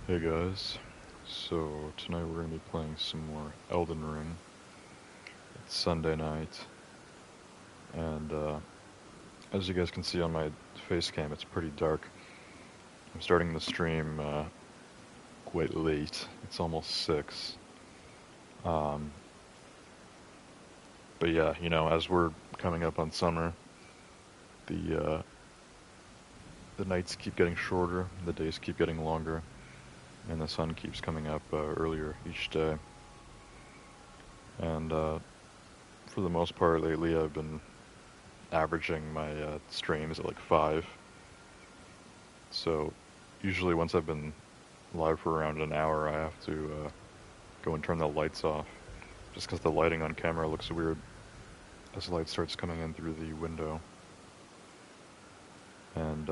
Hey guys, so tonight we're going to be playing some more Elden Ring. It's Sunday night, and as you guys can see on my face cam, it's pretty dark. I'm starting the stream quite late. It's almost 6. Um, but yeah, as we're coming up on summer, the the nights keep getting shorter, the days keep getting longer, and the sun keeps coming up earlier each day. And for the most part lately, I've been averaging my streams at like 5. So usually once I've been live for around an hour, I have to go and turn the lights off, just because the lighting on camera looks weird as light starts coming in through the window. And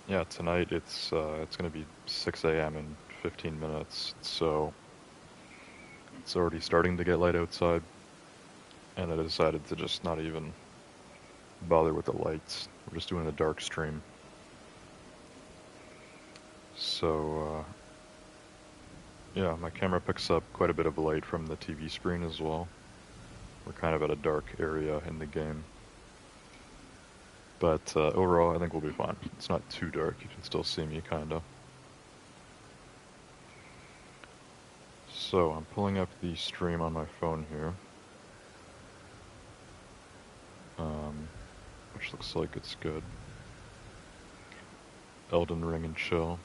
yeah, tonight it's gonna be 6 a.m. in 15 minutes, so it's already starting to get light outside, and I decided to just not even bother with the lights. We're just doing a dark stream. So yeah, my camera picks up quite a bit of light from the TV screen as well. We're kind of at a dark area in the game. But overall, I think we'll be fine. It's not too dark. You can still see me, kind of. So I'm pulling up the stream on my phone here, which looks like it's good. Elden Ring and chill.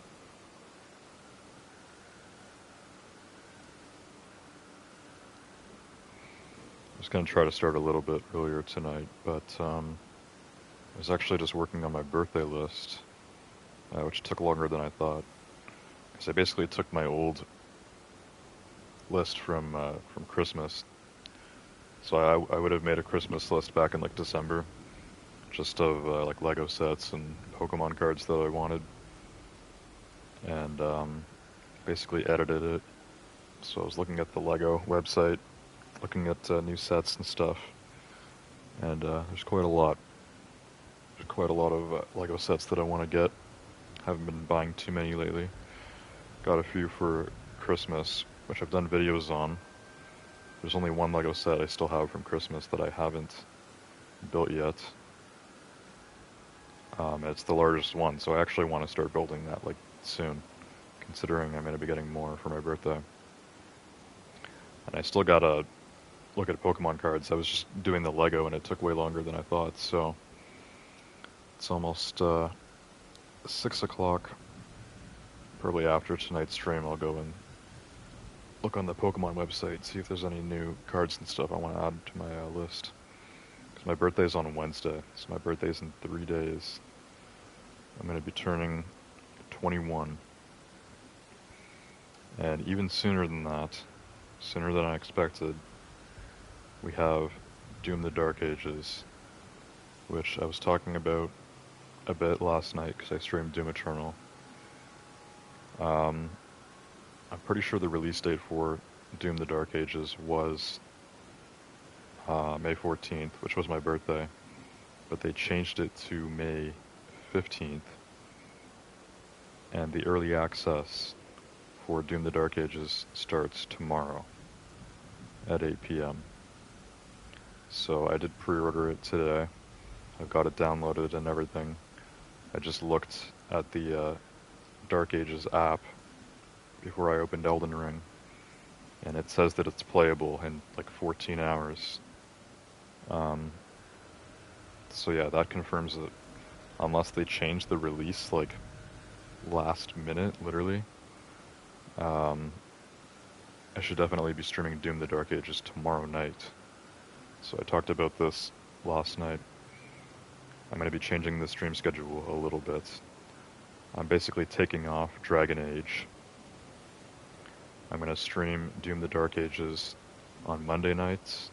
I was going to try to start a little bit earlier tonight, but I was actually just working on my birthday list, which took longer than I thought. Because I basically took my old list from Christmas. So I would have made a Christmas list back in like December, just of like Lego sets and Pokemon cards that I wanted, and basically edited it. So I was looking at the Lego website, looking at new sets and stuff, and there's quite a lot. There's quite a lot of Lego sets that I want to get. Haven't been buying too many lately. Got a few for Christmas, which I've done videos on. There's only one Lego set I still have from Christmas that I haven't built yet. It's the largest one, so I actually want to start building that like soon, considering I'm going to be getting more for my birthday. And I still gotta look at Pokemon cards. I was just doing the Lego and it took way longer than I thought, so it's almost 6 o'clock. Probably after tonight's stream, I'll go and look on the Pokemon website, see if there's any new cards and stuff I want to add to my list. Because my birthday's on Wednesday, so my birthday's in 3 days. I'm going to be turning 21. And even sooner than that, sooner than I expected, we have Doom the Dark Ages, which I was talking about a bit last night because I streamed Doom Eternal. I'm pretty sure the release date for Doom the Dark Ages was May 14th, which was my birthday, but they changed it to May 15th, and the early access for Doom the Dark Ages starts tomorrow at 8 p.m. So I did pre-order it today. I've got it downloaded and everything. I just looked at the Dark Ages app before I opened Elden Ring, and it says that it's playable in like 14 hours. So yeah, that confirms it. Unless they change the release like last minute, literally. Um, I should definitely be streaming Doom the Dark Ages tomorrow night. So I talked about this last night. I'm going to be changing the stream schedule a little bit. I'm basically taking off Dragon Age. I'm going to stream Doom the Dark Ages on Monday nights,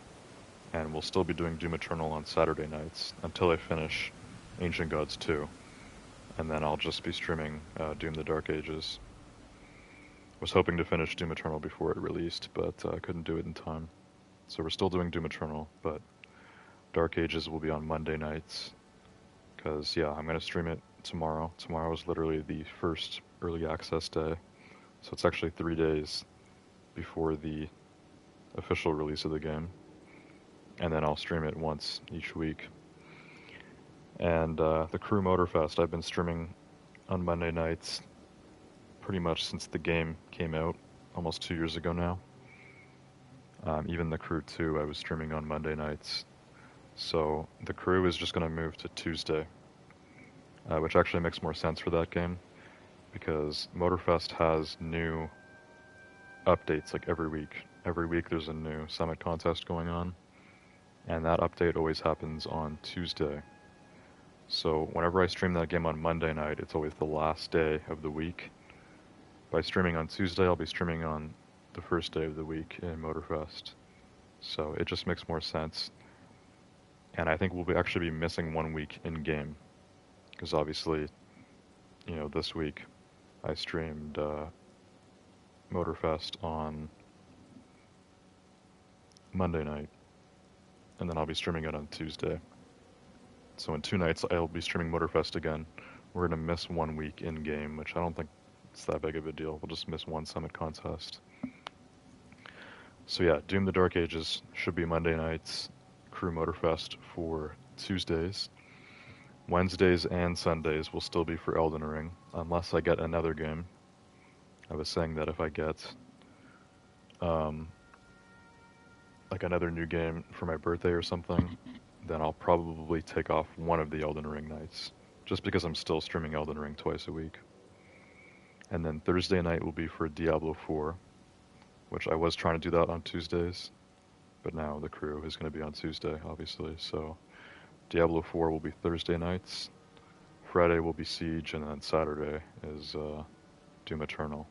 and we'll still be doing Doom Eternal on Saturday nights until I finish Ancient Gods 2. And then I'll just be streaming Doom the Dark Ages. Was hoping to finish Doom Eternal before it released, but I couldn't do it in time. So we're still doing Doom Eternal, but Dark Ages will be on Monday nights. Because, yeah, I'm going to stream it tomorrow. Tomorrow is literally the first early access day, so it's actually 3 days before the official release of the game, and then I'll stream it once each week. And the Crew Motorfest, I've been streaming on Monday nights pretty much since the game came out, almost 2 years ago now. Even the Crew 2, I was streaming on Monday nights. So the Crew is just going to move to Tuesday, which actually makes more sense for that game because Motorfest has new updates like every week. Every week there's a new summit contest going on, and that update always happens on Tuesday. So whenever I stream that game on Monday night, it's always the last day of the week. By streaming on Tuesday, I'll be streaming on the first day of the week in Motorfest. So it just makes more sense. And I think we'll actually be missing 1 week in game. Because obviously, this week I streamed Motorfest on Monday night. And then I'll be streaming it on Tuesday. So in 2 nights, I'll be streaming Motorfest again. We're going to miss 1 week in game, which I don't think it's that big of a deal. We'll just miss one summit contest. So yeah, Doom the Dark Ages should be Monday nights. Crew Motorfest for Tuesdays. Wednesdays and Sundays will still be for Elden Ring, unless I get another game. I was saying that if I get like another new game for my birthday or something, then I'll probably take off one of the Elden Ring nights, just because I'm still streaming Elden Ring twice a week. And then Thursday night will be for Diablo 4, which I was trying to do that on Tuesdays, but now the Crew is going to be on Tuesday, obviously. So Diablo 4 will be Thursday nights, Friday will be Siege, and then Saturday is Doom Eternal.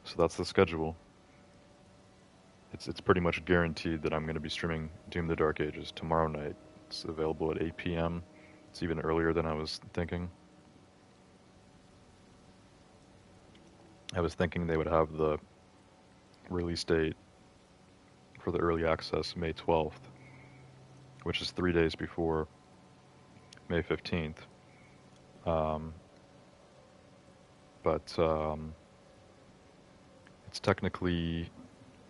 So that's the schedule. It's pretty much guaranteed that I'm going to be streaming Doom the Dark Ages tomorrow night. It's available at 8 p.m. It's even earlier than I was thinking. I was thinking they would have the release date for the early access May 12th, which is 3 days before May 15th. But it's technically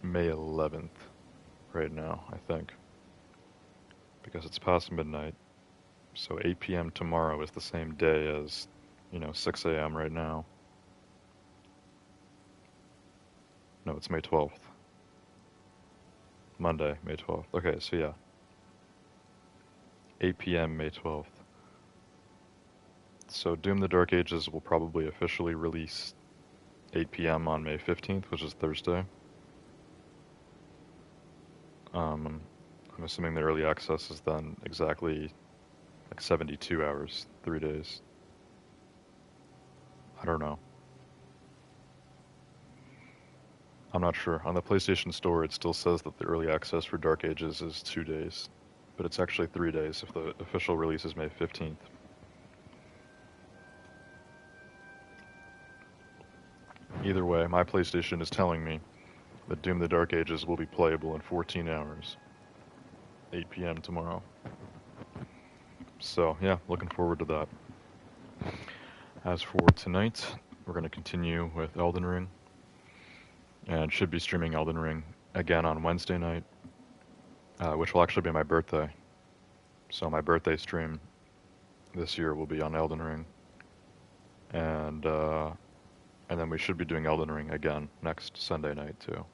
May 11th right now, I think, because it's past midnight. So 8 p.m. tomorrow is the same day as, 6 a.m. right now. No, it's May 12th. Monday, May 12th. Okay, so yeah. 8 p.m. May 12th. So Doom the Dark Ages will probably officially release 8 p.m. on May 15th, which is Thursday. I'm assuming the early access is then exactly like 72 hours, 3 days. I don't know. I'm not sure. On the PlayStation Store, it still says that the early access for Dark Ages is 2 days, but it's actually 3 days if the official release is May 15th. Either way, my PlayStation is telling me that Doom the Dark Ages will be playable in 14 hours. 8 p.m. tomorrow. So, yeah, looking forward to that. As for tonight, we're going to continue with Elden Ring. And should be streaming Elden Ring again on Wednesday night, which will actually be my birthday. So my birthday stream this year will be on Elden Ring. And then we should be doing Elden Ring again next Sunday night too.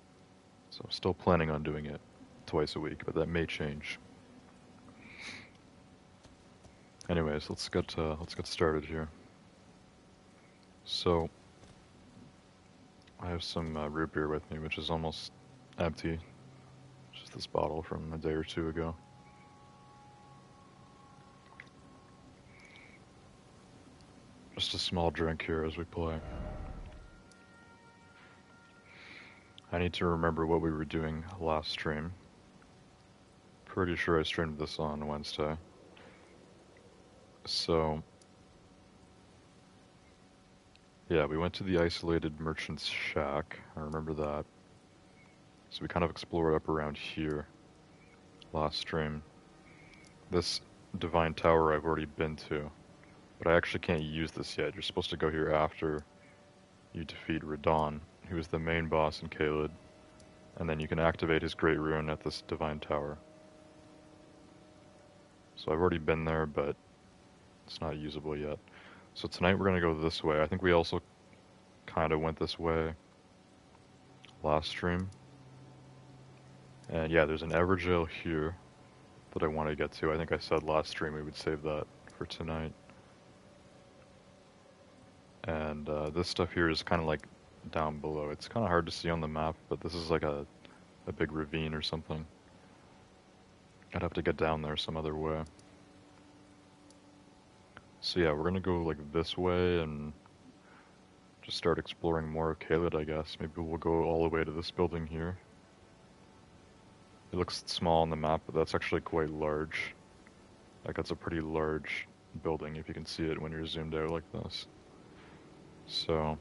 So still planning on doing it twice a week, but that may change. Anyways, let's get started here. So I have some root beer with me, which is almost empty. Just this bottle from a day or two ago. Just a small drink here as we play. I need to remember what we were doing last stream. Pretty sure I streamed this on Wednesday. So, yeah, we went to the isolated merchant's shack. I remember that. So we kind of explored up around here last stream. This divine tower I've already been to. But I actually can't use this yet. You're supposed to go here after you defeat Radon, who is the main boss in Caelid, and then you can activate his Great Rune at this Divine Tower. So I've already been there, but it's not usable yet. So tonight we're going to go this way. I think we also kind of went this way last stream. And yeah, there's an Everjail here that I want to get to. I think I said last stream we would save that for tonight. And this stuff here is kind of like down below. It's kind of hard to see on the map, but this is like a big ravine or something. I'd have to get down there some other way. So yeah, we're gonna go like this way and just start exploring more of Caelid, I guess. Maybe we'll go all the way to this building here. It looks small on the map, but that's actually quite large. Like, that's a pretty large building if you can see it when you're zoomed out like this. So,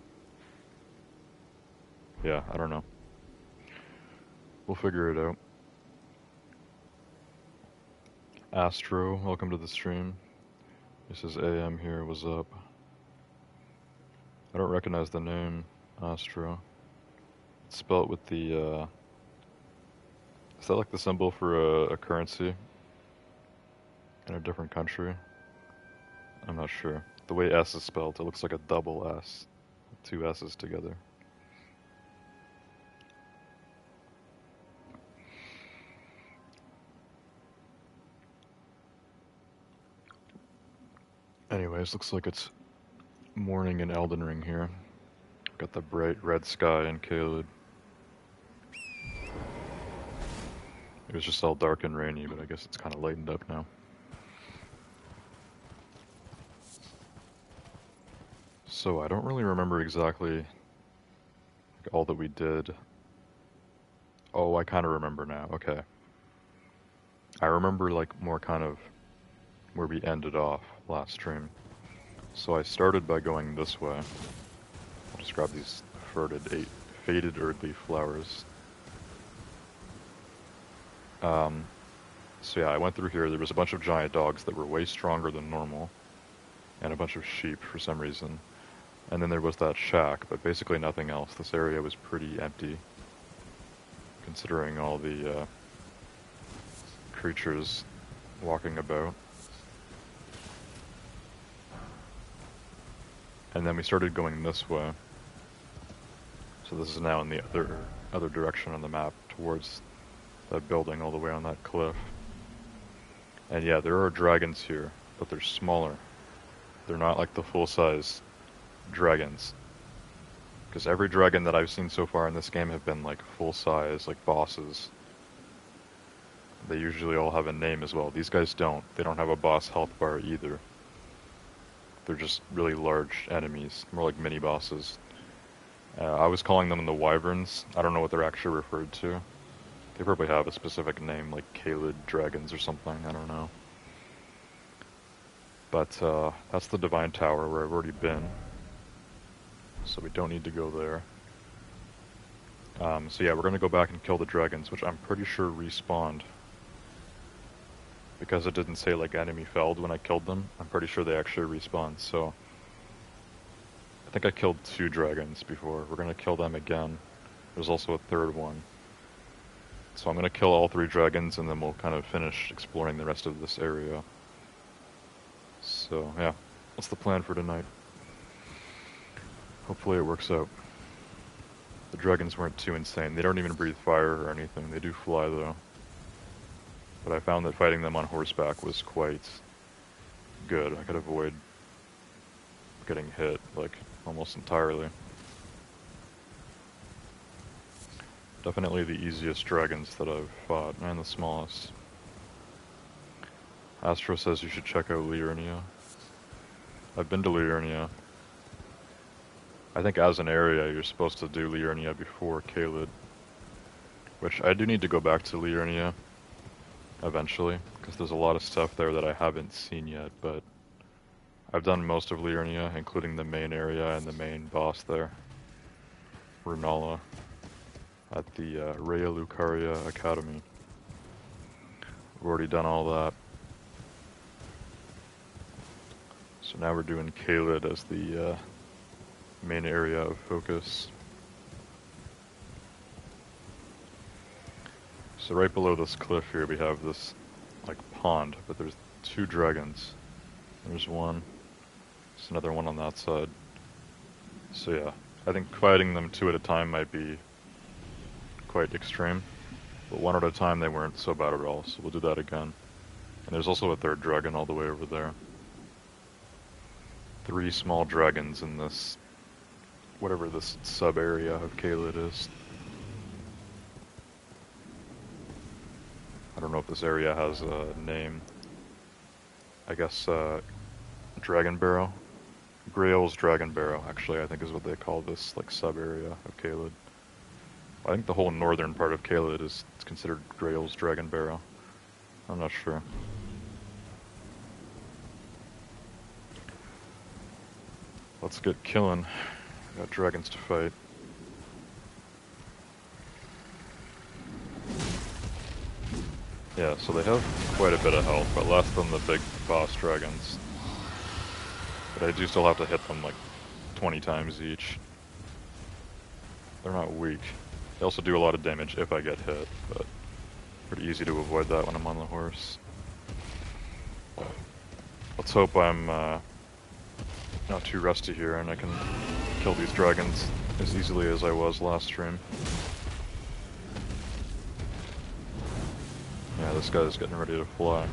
yeah, I don't know. We'll figure it out. Astro, welcome to the stream. This is AM here, what's up? I don't recognize the name, Astro. It's spelled with the, is that like the symbol for a currency in a different country? I'm not sure. The way S is spelled, it looks like a double S. Two S's together. Anyways, looks like it's morning in Elden Ring here. Got the bright red sky in Caelid. It was just all dark and rainy, but I guess it's kind of lightened up now. So I don't really remember exactly like, all that we did. Oh, I kind of remember now. Okay. I remember like more kind of where we ended off last stream. So I started by going this way. I'll just grab these faded earthly flowers. So yeah, I went through here. There was a bunch of giant dogs that were way stronger than normal, and a bunch of sheep for some reason. And then there was that shack, but basically nothing else. This area was pretty empty, considering all the creatures walking about. And then we started going this way. So this is now in the other direction on the map, towards that building all the way on that cliff. And yeah, there are dragons here, but they're smaller. They're not like the full-size dragons. Because every dragon that I've seen so far in this game have been like full-size, like bosses. They usually all have a name as well. These guys don't. They don't have a boss health bar either. They're just really large enemies, more like mini-bosses. I was calling them the wyverns. I don't know what they're actually referred to. They probably have a specific name, like Caelid dragons or something, I don't know. But that's the Divine Tower where I've already been. So we don't need to go there. So yeah, we're going to go back and kill the dragons, which I'm pretty sure respawned. Because it didn't say like enemy felled when I killed them, I'm pretty sure they actually respawned, so... I think I killed 2 dragons before. We're going to kill them again. There's also a third one. So I'm going to kill all 3 dragons and then we'll kind of finish exploring the rest of this area. So yeah, what's the plan for tonight? Hopefully it works out. The dragons weren't too insane. They don't even breathe fire or anything. They do fly though. But I found that fighting them on horseback was quite good. I could avoid getting hit, like, almost entirely. Definitely the easiest dragons that I've fought, and the smallest. Astro says you should check out Liurnia. I've been to Liurnia. I think as an area you're supposed to do Liurnia before Caelid. Which I do need to go back to Liurnia eventually, because there's a lot of stuff there that I haven't seen yet, but I've done most of Liurnia, including the main area and the main boss there, Runala, at the Rhea Lucaria Academy. I've already done all that. So now we're doing Caelid as the main area of focus. So right below this cliff here we have this like pond, but there's 2 dragons. There's one. There's another one on that side. So yeah, I think fighting them 2 at a time might be quite extreme. But 1 at a time they weren't so bad at all, so we'll do that again. And there's also a 3rd dragon all the way over there. 3 small dragons in this, whatever this sub-area of Caelid is. I don't know if this area has a name. I guess Dragon Barrow? Grail's Dragon Barrow, actually, I think is what they call this like sub-area of Caelid. I think the whole northern part of Caelid is considered Grail's Dragon Barrow. I'm not sure. Let's get killing. We got dragons to fight. Yeah, so they have quite a bit of health, but less than the big boss dragons. But I do still have to hit them like 20 times each. They're not weak. They also do a lot of damage if I get hit, but pretty easy to avoid that when I'm on the horse. Let's hope I'm not too rusty here and I can kill these dragons as easily as I was last stream. Yeah, this guy's getting ready to fly.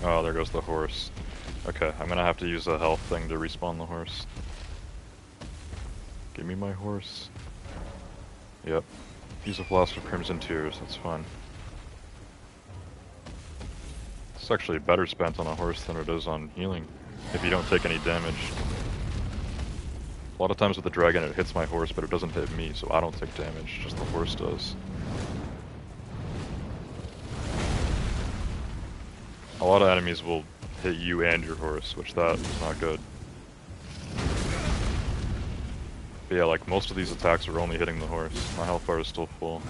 Oh, there goes the horse. Okay, I'm gonna have to use a health thing to respawn the horse. Give me my horse. Yep. Use a flask of Crimson Tears, that's fine. It's actually better spent on a horse than it is on healing, if you don't take any damage. A lot of times with the dragon it hits my horse, but it doesn't hit me, so I don't take damage, just the horse does. A lot of enemies will hit you and your horse, which that is not good. But yeah, like most of these attacks are only hitting the horse. My health bar is still full.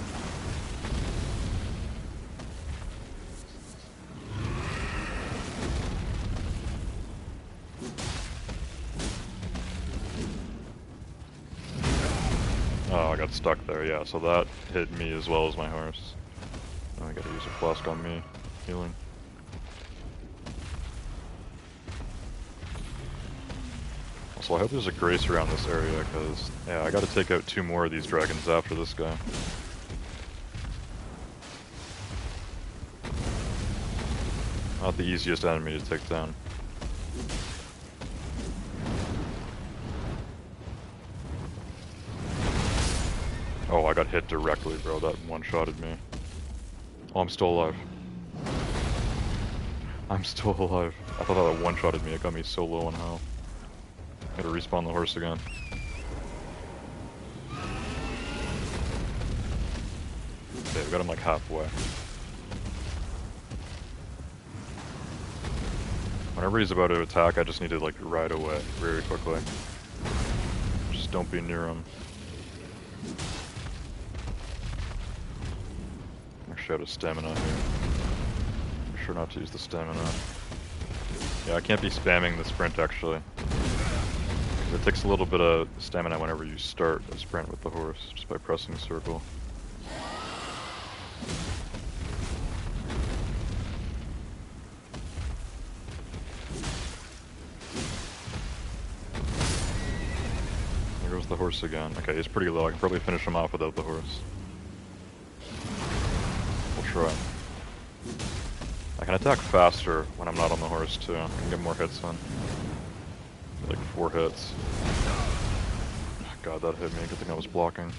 Oh, I got stuck there, yeah, so that hit me as well as my horse. Now I gotta use a flask on me, healing. So I hope there's a grace around this area, because, yeah, I gotta take out 2 more of these dragons after this guy. Not the easiest enemy to take down. Oh, I got hit directly, bro. That one-shotted me. Oh, I'm still alive. I'm still alive. I thought that one-shotted me. It got me so low on health. Gotta respawn the horse again. Okay, we got him like halfway. Whenever he's about to attack, I just need to like ride away very quickly. Just don't be near him. Actually, out of stamina here. Be sure not to use the stamina. Yeah, I can't be spamming the sprint actually. It takes a little bit of stamina whenever you start a sprint with the horse, just by pressing circle. There goes the horse again. Okay, he's pretty low. I can probably finish him off without the horse. We'll try. I can attack faster when I'm not on the horse too. I can get more hits in. Like 4 hits. God, that hit me. Good thing I was blocking.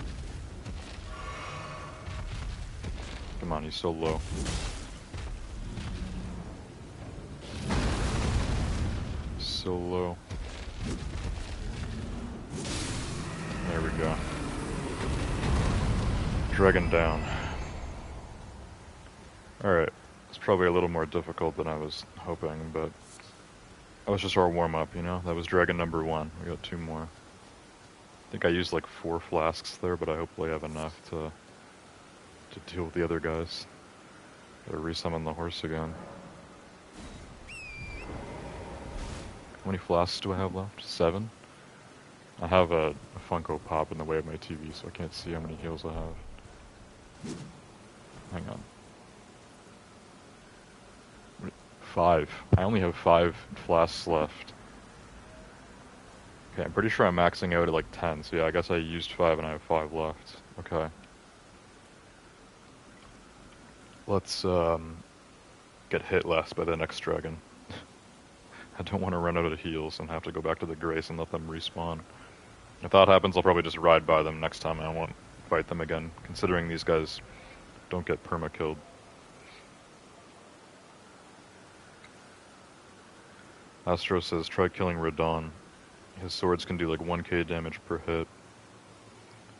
Come on, he's so low. So low. There we go. Dragon down. Alright. It's probably a little more difficult than I was hoping, but that was just our warm-up, you know? That was dragon number 1. We got 2 more. I think I used like 4 flasks there, but I hopefully have enough to deal with the other guys. Gotta resummon the horse again. How many flasks do I have left? 7? I have a Funko Pop in the way of my TV, so I can't see how many heals I have. Hang on. 5. I only have 5 flasks left. Okay, I'm pretty sure I'm maxing out at like 10, so yeah, I guess I used 5 and I have 5 left. Okay. Let's get hit less by the next dragon. I don't want to run out of heals and have to go back to the Grace and let them respawn. If that happens, I'll probably just ride by them next time and I won't fight them again, considering these guys don't get perma-killed. Astro says, try killing Radon. His swords can do like 1k damage per hit.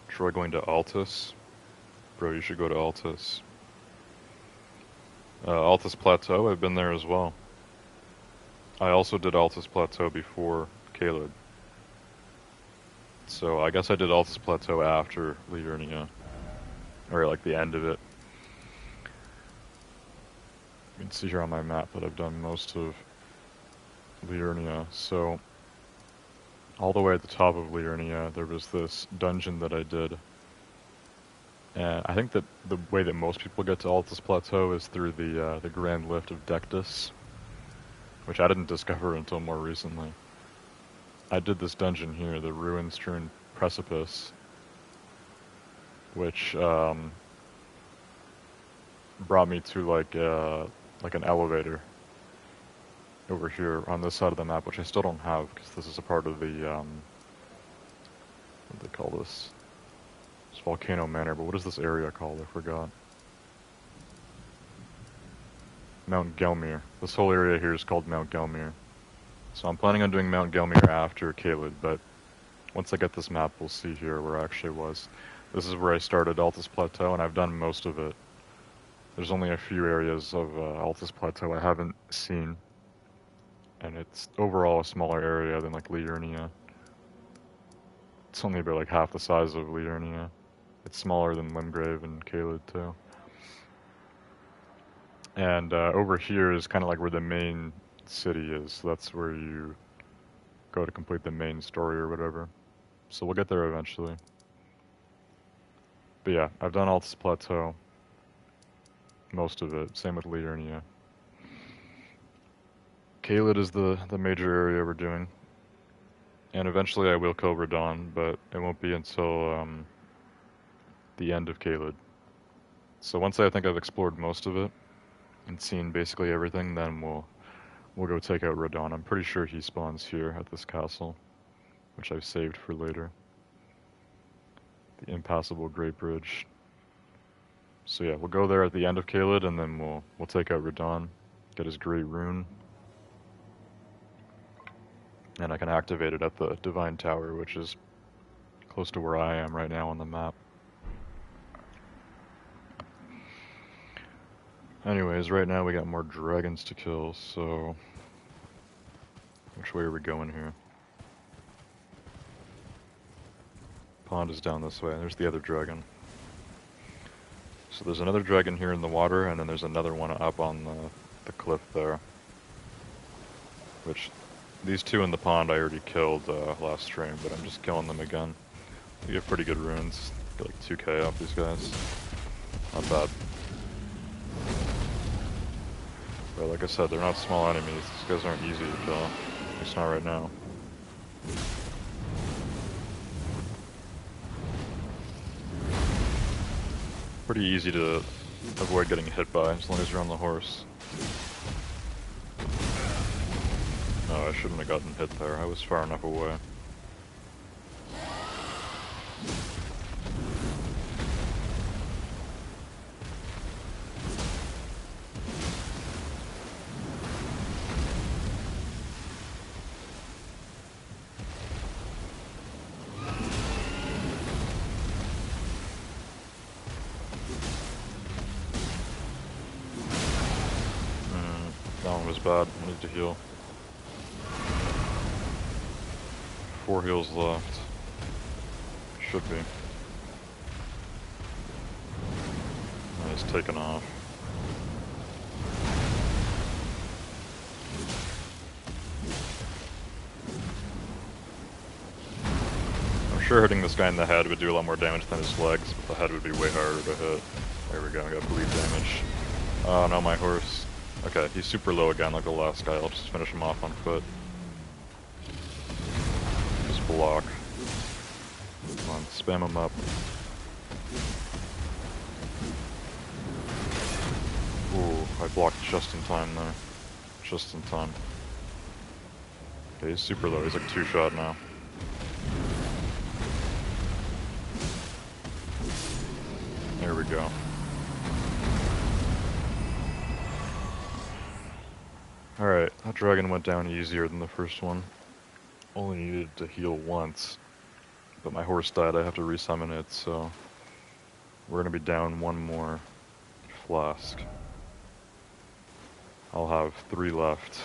Try going to Altus. Bro, you should go to Altus. Altus Plateau, I've been there as well. I also did Altus Plateau before Caelid. So I guess I did Altus Plateau after Liurnia. Or like the end of it. You can see here on my map that I've done most of Liurnia. So all the way at the top of Liurnia, there was this dungeon that I did. And I think that the way that most people get to Altus Plateau is through the Grand Lift of Dectus, which I didn't discover until more recently. I did this dungeon here, the Ruin-strewn Precipice, which brought me to like an elevator over here on this side of the map, which I still don't have because this is a part of the what do they call this? It's Volcano Manor, but what is this area called? I forgot. Mount Gelmir. This whole area here is called Mount Gelmir. So I'm planning on doing Mount Gelmir after Caelid, but once I get this map, we'll see here where I actually was. This is where I started Altus Plateau, and I've done most of it. There's only a few areas of Altus Plateau I haven't seen, and it's overall a smaller area than like Liurnia. It's only about like half the size of Liurnia. It's smaller than Limgrave and Caelid too. And over here is kind of like where the main city is. So that's where you go to complete the main story or whatever. So we'll get there eventually. But yeah, I've done Altus Plateau. Most of it. Same with Liurnia. Caelid is the major area we're doing. And eventually I will kill Radon, but it won't be until the end of Caelid. So once I think I've explored most of it and seen basically everything, then we'll go take out Radon. I'm pretty sure he spawns here at this castle, which I've saved for later. The Impassable Great Bridge. So yeah, we'll go there at the end of Caelid, and then we'll take out Radon, get his Great Rune, and I can activate it at the Divine Tower, which is close to where I am right now on the map. Anyways, right now we got more dragons to kill, so which way are we going here? Pond is down this way. There's the other dragon. So there's another dragon here in the water, and then there's another one up on the cliff there. Which, these two in the pond I already killed last stream, but I'm just killing them again. We get pretty good runes. Get like 2k off these guys. Not bad. But like I said, they're not small enemies. These guys aren't easy to kill. At least not right now. Pretty easy to avoid getting hit by, as long as you're on the horse. Oh, I shouldn't have gotten hit there. I was far enough away. That one was bad. I need to heal. 4 heals left. Should be. Oh, he's taken off. I'm sure hitting this guy in the head would do a lot more damage than his legs, but the head would be way harder to hit. There we go, I got bleed damage. Oh no, my horse. Okay, he's super low again like the last guy. I'll just finish him off on foot. Just block. Come on, spam him up. Ooh, I blocked just in time there. Just in time. Okay, he's super low. He's like 2-shot now. There we go. Alright, that dragon went down easier than the first one. Only needed to heal once. But my horse died, I have to resummon it, so... We're gonna be down one more flask. I'll have 3 left,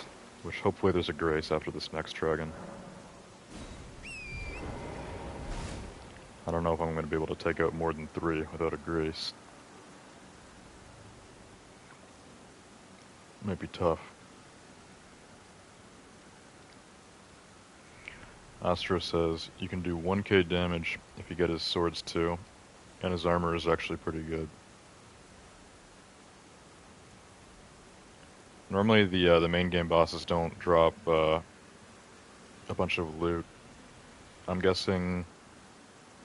which hopefully there's a grace after this next dragon. I don't know if I'm gonna be able to take out more than 3 without a grace. Might be tough. Astro says you can do 1k damage if you get his swords too, and his armor is actually pretty good. Normally the main game bosses don't drop a bunch of loot. I'm guessing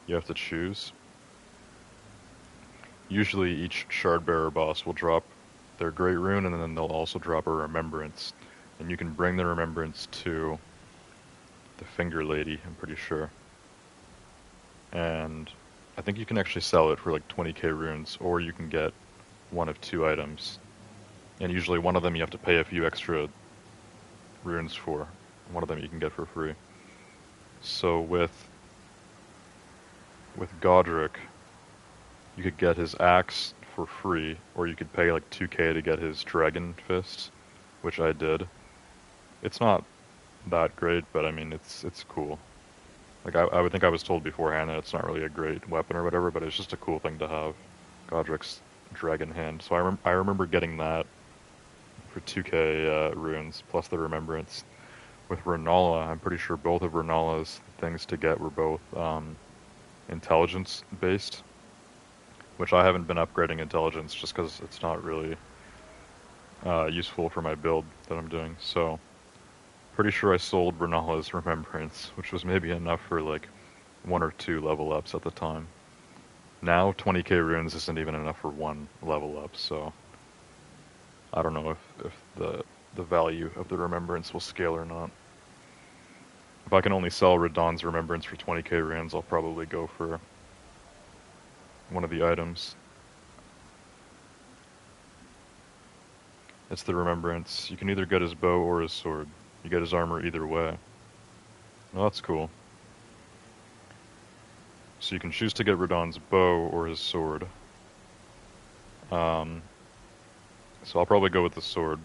you have to choose. Usually each Shardbearer boss will drop their Great Rune, and then they'll also drop a Remembrance. And you can bring the Remembrance to the Finger Lady, I'm pretty sure. And I think you can actually sell it for like 20k runes, or you can get one of 2 items. And usually one of them you have to pay a few extra runes for. One of them you can get for free. So with Godric, you could get his axe for free, or you could pay like 2k to get his Dragon Fist, which I did. It's not that great, but I mean, it's cool. Like, I would think I was told beforehand that it's not really a great weapon or whatever, but it's just a cool thing to have. Godric's Dragon Hand. So I remember getting that for 2k runes, plus the Remembrance. With Renala, I'm pretty sure both of Renala's things to get were both intelligence-based, which I haven't been upgrading intelligence just because it's not really useful for my build that I'm doing, so... Pretty sure I sold Renala's Remembrance, which was maybe enough for like 1 or 2 level ups at the time. Now 20k runes isn't even enough for 1 level up, so I don't know if the value of the Remembrance will scale or not. If I can only sell Radahn's Remembrance for 20k runes, I'll probably go for one of the items. It's the Remembrance. You can either get his bow or his sword. You get his armor either way. Well, that's cool. So you can choose to get Radahn's bow or his sword. So I'll probably go with the sword,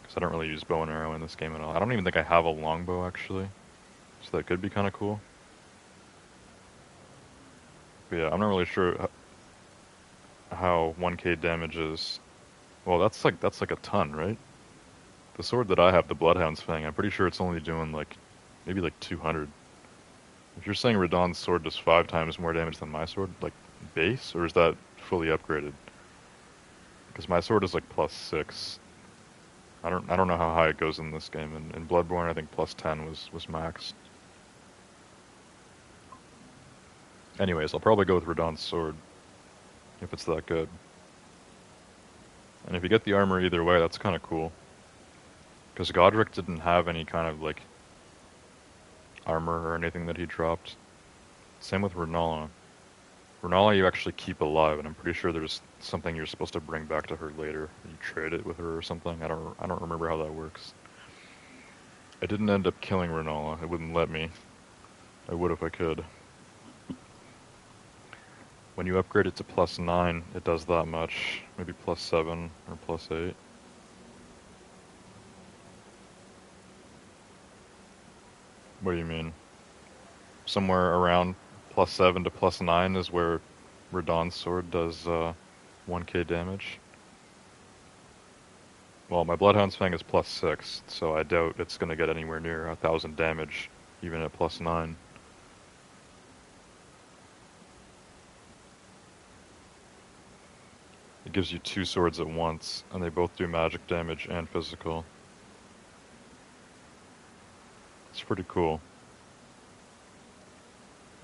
because I don't really use bow and arrow in this game at all. I don't even think I have a longbow, actually. So that could be kind of cool. But yeah, I'm not really sure how 1k damage is. Well, that's like a ton, right? The sword that I have, the Bloodhound's Fang, I'm pretty sure it's only doing like, maybe like 200. If you're saying Radahn's sword does 5 times more damage than my sword, like base, or is that fully upgraded? Because my sword is like +6. I don't know how high it goes in this game. In Bloodborne, I think +10 was max. Anyways, I'll probably go with Radahn's sword if it's that good. And if you get the armor either way, that's kind of cool. Because Godric didn't have any kind of, like, armor or anything that he dropped. Same with Renala. Renala you actually keep alive, and I'm pretty sure there's something you're supposed to bring back to her later. You trade it with her or something. I don't remember how that works. I didn't end up killing Renala. It wouldn't let me. I would if I could. When you upgrade it to +9, it does that much. Maybe +7 or +8. What do you mean? Somewhere around +7 to +9 is where Radahn's sword does 1k damage. Well, my Bloodhound's Fang is +6, so I doubt it's going to get anywhere near 1,000 damage, even at +9. It gives you 2 swords at once, and they both do magic damage and physical. It's pretty cool.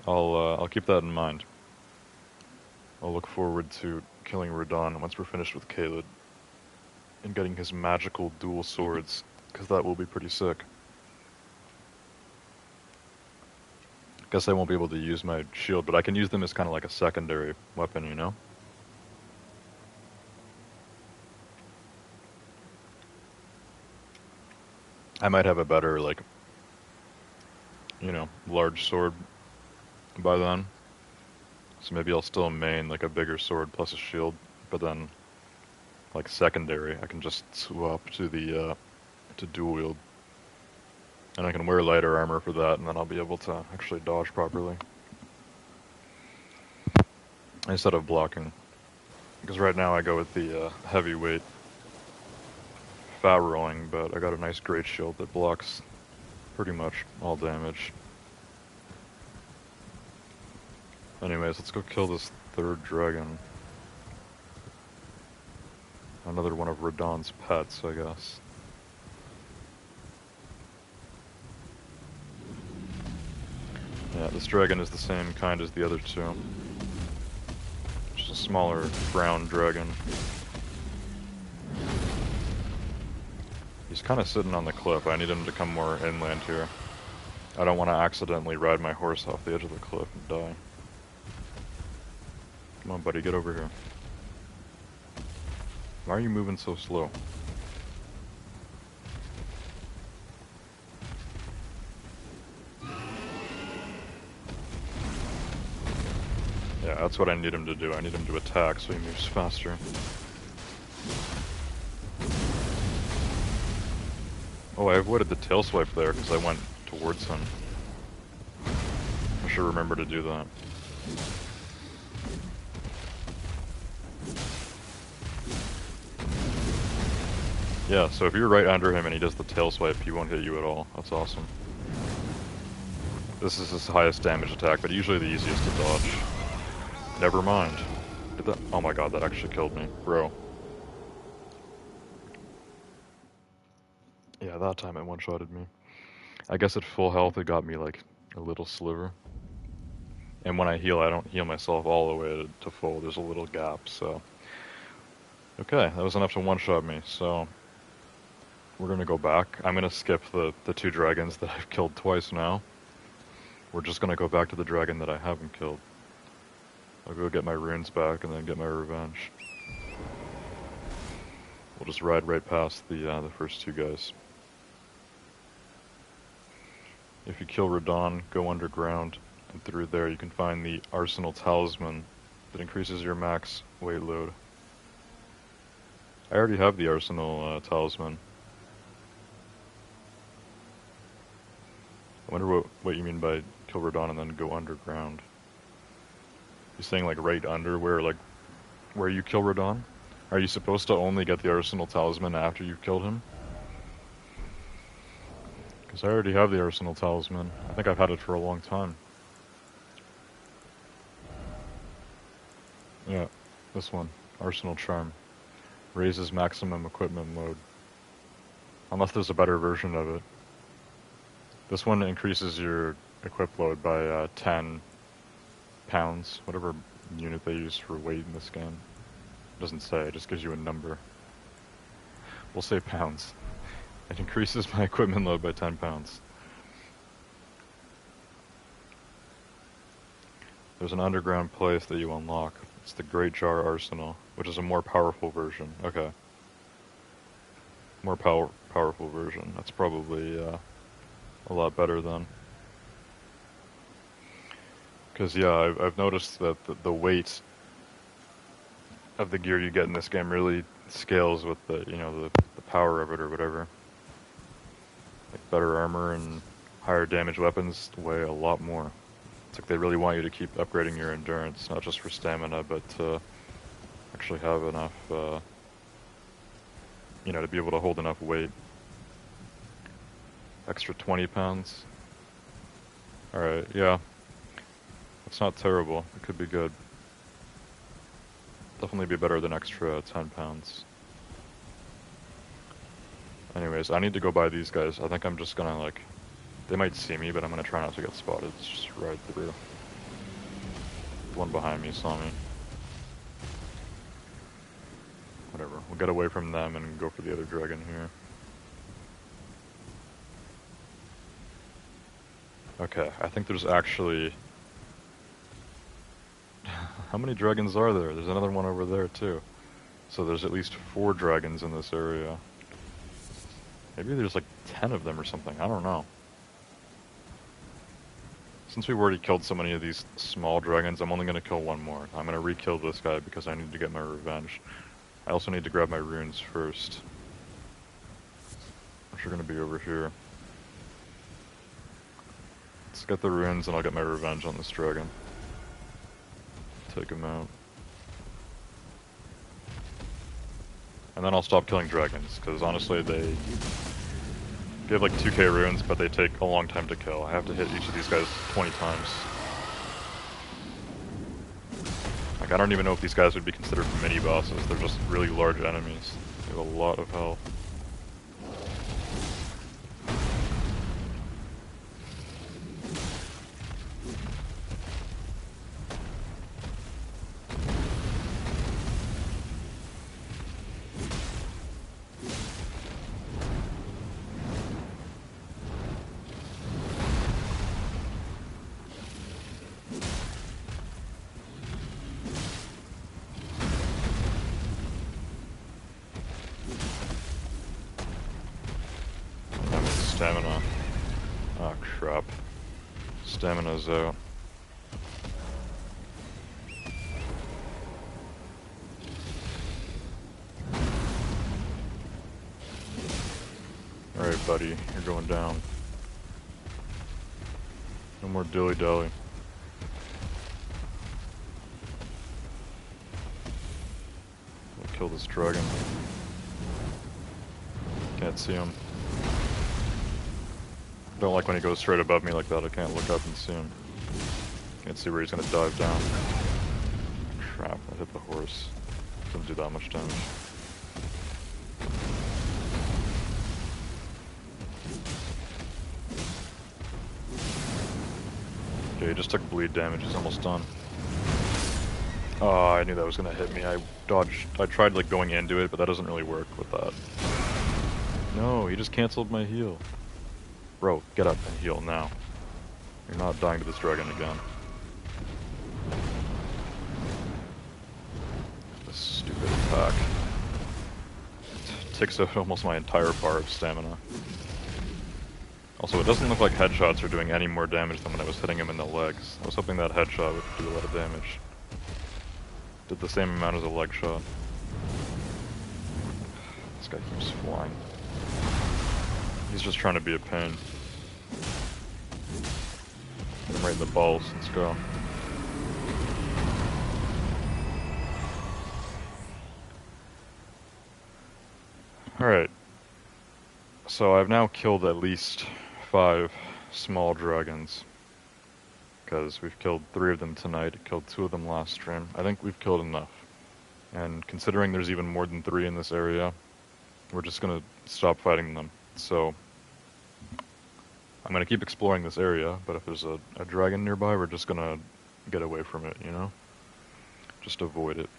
I'll keep that in mind. I'll look forward to killing Radahn once we're finished with Caelid and getting his magical dual swords, because that will be pretty sick. Guess I won't be able to use my shield, but I can use them as kind of like a secondary weapon, you know? I might have a better, like, you know, large sword by then. So maybe I'll still main like a bigger sword plus a shield, but then like secondary, I can just swap to the to dual wield, and I can wear lighter armor for that, and then I'll be able to actually dodge properly instead of blocking. Because right now I go with the heavyweight fat rolling, but I got a nice great shield that blocks pretty much all damage. Anyways, let's go kill this third dragon. Another one of Radahn's pets, I guess. Yeah, this dragon is the same kind as the other two. Just a smaller brown dragon. He's kind of sitting on the cliff. I need him to come more inland here. I don't want to accidentally ride my horse off the edge of the cliff and die. Come on, buddy, get over here. Why are you moving so slow? Yeah, that's what I need him to do. I need him to attack so he moves faster. Oh, I avoided the tail swipe there because I went towards him. I should remember to do that. Yeah, so if you're right under him and he does the tail swipe, he won't hit you at all. That's awesome. This is his highest damage attack, but usually the easiest to dodge. Never mind. Did that? Oh my god, that actually killed me. Bro. Yeah, that time it one-shotted me. I guess at full health it got me like a little sliver. And when I heal, I don't heal myself all the way to full. There's a little gap, so... Okay, that was enough to one-shot me, so... We're gonna go back. I'm gonna skip the two dragons that I've killed twice now. We're just gonna go back to the dragon that I haven't killed. I'll go get my runes back and then get my revenge. We'll just ride right past the first two guys. If you kill Radahn, go underground, and through there you can find the Arsenal Talisman that increases your max weight load. I already have the Arsenal Talisman. I wonder what you mean by kill Radahn and then go underground. You're saying like right under where you kill Radahn? Are you supposed to only get the Arsenal Talisman after you've killed him? Because I already have the Arsenal Talisman. I think I've had it for a long time. Yeah, this one. Arsenal Charm. Raises maximum equipment load. Unless there's a better version of it. This one increases your equip load by 10 pounds, whatever unit they use for weight in this game. It doesn't say, it just gives you a number. We'll say pounds. It increases my equipment load by 10 pounds. There's an underground place that you unlock. It's the Great Jar Arsenal, which is a more powerful version. Okay. More powerful version. That's probably a lot better then. Because yeah, I've noticed that the weight of the gear you get in this game really scales with the the power of it or whatever. Like better armor and higher damage weapons weigh a lot more. It's like they really want you to keep upgrading your endurance, not just for stamina, but to actually have enough, you know, to be able to hold enough weight. Extra 20 pounds. Alright, yeah. It's not terrible. It could be good. Definitely be better than extra 10 pounds. Anyways, I need to go by these guys. I think I'm just gonna, like, they might see me, but I'm gonna try not to get spotted. It's just ride through. One behind me saw me. Whatever. We'll get away from them and go for the other dragon here. Okay, I think there's actually... How many dragons are there? There's another one over there, too. So there's at least 4 dragons in this area. Maybe there's like 10 of them or something. I don't know. Since we've already killed so many of these small dragons, I'm only going to kill one more. I'm going to re-kill this guy because I need to get my revenge. I also need to grab my runes first, which are going to be over here. Let's get the runes and I'll get my revenge on this dragon. Take him out. And then I'll stop killing dragons, because honestly they give like 2k runes, but they take a long time to kill. I have to hit each of these guys 20 times. Like, I don't even know if these guys would be considered mini-bosses. They're just really large enemies. They have a lot of health. Stamina. Oh crap. Stamina's out. Alright buddy, you're going down. No more dilly-dally. We'll kill this dragon. Can't see him. Don't like when he goes straight above me like that. I can't look up and see him. Can't see where he's gonna dive down. Crap, I hit the horse. Didn't do that much damage. Okay, he just took bleed damage. He's almost done. Oh, I knew that was gonna hit me. I dodged. I tried like going into it, but that doesn't really work with that. No, he just canceled my heal. Bro, get up and heal now. You're not dying to this dragon again. This stupid attack. Takes out almost my entire bar of stamina. Also, it doesn't look like headshots are doing any more damage than when I was hitting him in the legs. I was hoping that headshot would do a lot of damage. Did the same amount as a leg shot. This guy keeps flying. He's just trying to be a pain. Hit him right in the balls. Let's go. Alright. So I've now killed at least 5 small dragons. Because we've killed 3 of them tonight, killed 2 of them last stream. I think we've killed enough. And considering there's even more than 3 in this area, we're just gonna stop fighting them. So I'm gonna keep exploring this area, but if there's a dragon nearby, we're just gonna get away from it, you know? Just avoid it.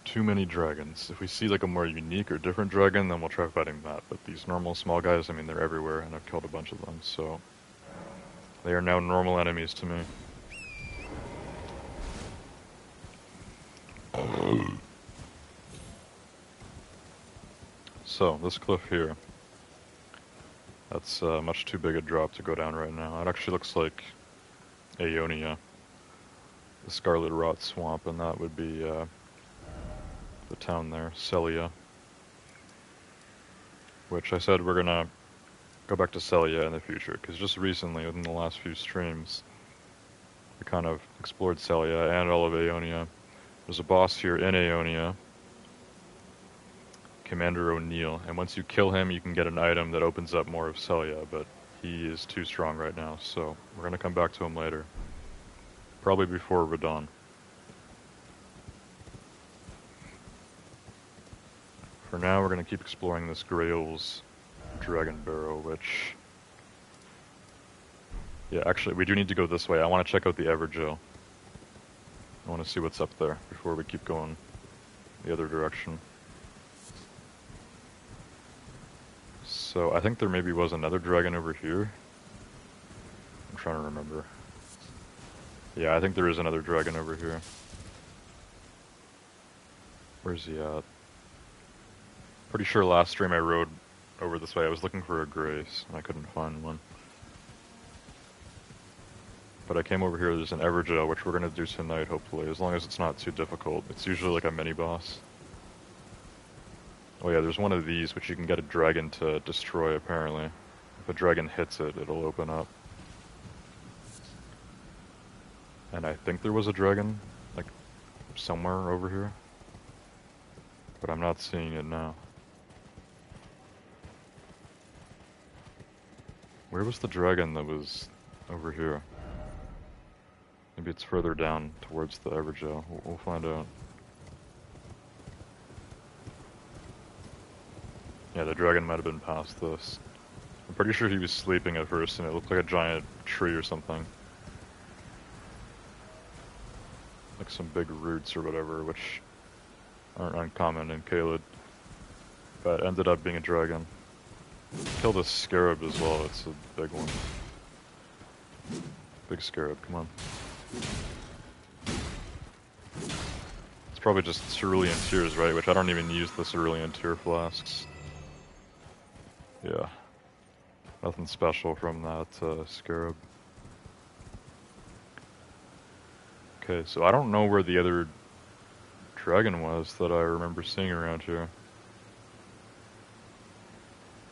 Too many dragons. If we see like a more unique or different dragon, then we'll try fighting that. But these normal small guys, I mean, they're everywhere, and I've killed a bunch of them, so they are now normal enemies to me. So, this cliff here. That's much too big a drop to go down right now. It actually looks like Aeonia, the Scarlet Rot Swamp, and that would be the town there, Celia. Which I said we're gonna go back to Celia in the future, because just recently, within the last few streams, we kind of explored Celia and all of Aeonia. There's a boss here in Aeonia, Commander O'Neill, and once you kill him, you can get an item that opens up more of Celia, but he is too strong right now, so we're gonna come back to him later. Probably before Radon. For now, we're gonna keep exploring this Grail's Dragon Barrow, which... Yeah, actually, we do need to go this way. I want to check out the Everjoe. I want to see what's up there before we keep going the other direction. So, I think there maybe was another dragon over here. I'm trying to remember. Yeah, I think there is another dragon over here. Where's he at? Pretty sure last stream I rode over this way. I was looking for a Grace, and I couldn't find one. But I came over here, there's an Everjoe, which we're going to do tonight, hopefully, as long as it's not too difficult. It's usually like a mini-boss. Oh yeah, there's one of these, which you can get a dragon to destroy, apparently. If a dragon hits it, it'll open up. And I think there was a dragon, like, somewhere over here. But I'm not seeing it now. Where was the dragon that was over here? Maybe it's further down towards the Everjoe. We'll find out. Yeah, the dragon might have been past this. I'm pretty sure he was sleeping at first and it looked like a giant tree or something. Like some big roots or whatever, which aren't uncommon in Caelid. But ended up being a dragon. Killed a scarab as well, it's a big one. Big scarab, come on. It's probably just cerulean tears, right? Which I don't even use the cerulean tear flasks. Yeah. Nothing special from that scarab. Okay, so I don't know where the other dragon was that I remember seeing around here.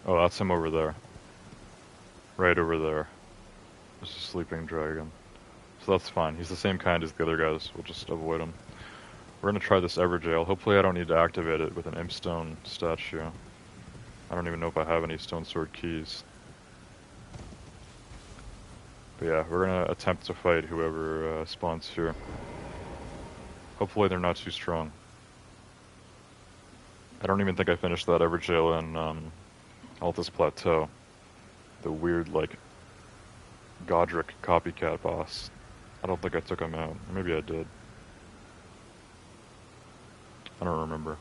Oh, that's him over there. Right over there. There's a sleeping dragon. So that's fine. He's the same kind as the other guys. We'll just avoid him. We're gonna try this Everjail. Hopefully I don't need to activate it with an Impstone statue. I don't even know if I have any Stone Sword keys. But yeah, we're gonna attempt to fight whoever spawns here. Hopefully they're not too strong. I don't even think I finished that Everjail in Altus Plateau. The weird, like, Godric copycat boss. I don't think I took him out. Maybe I did. I don't remember.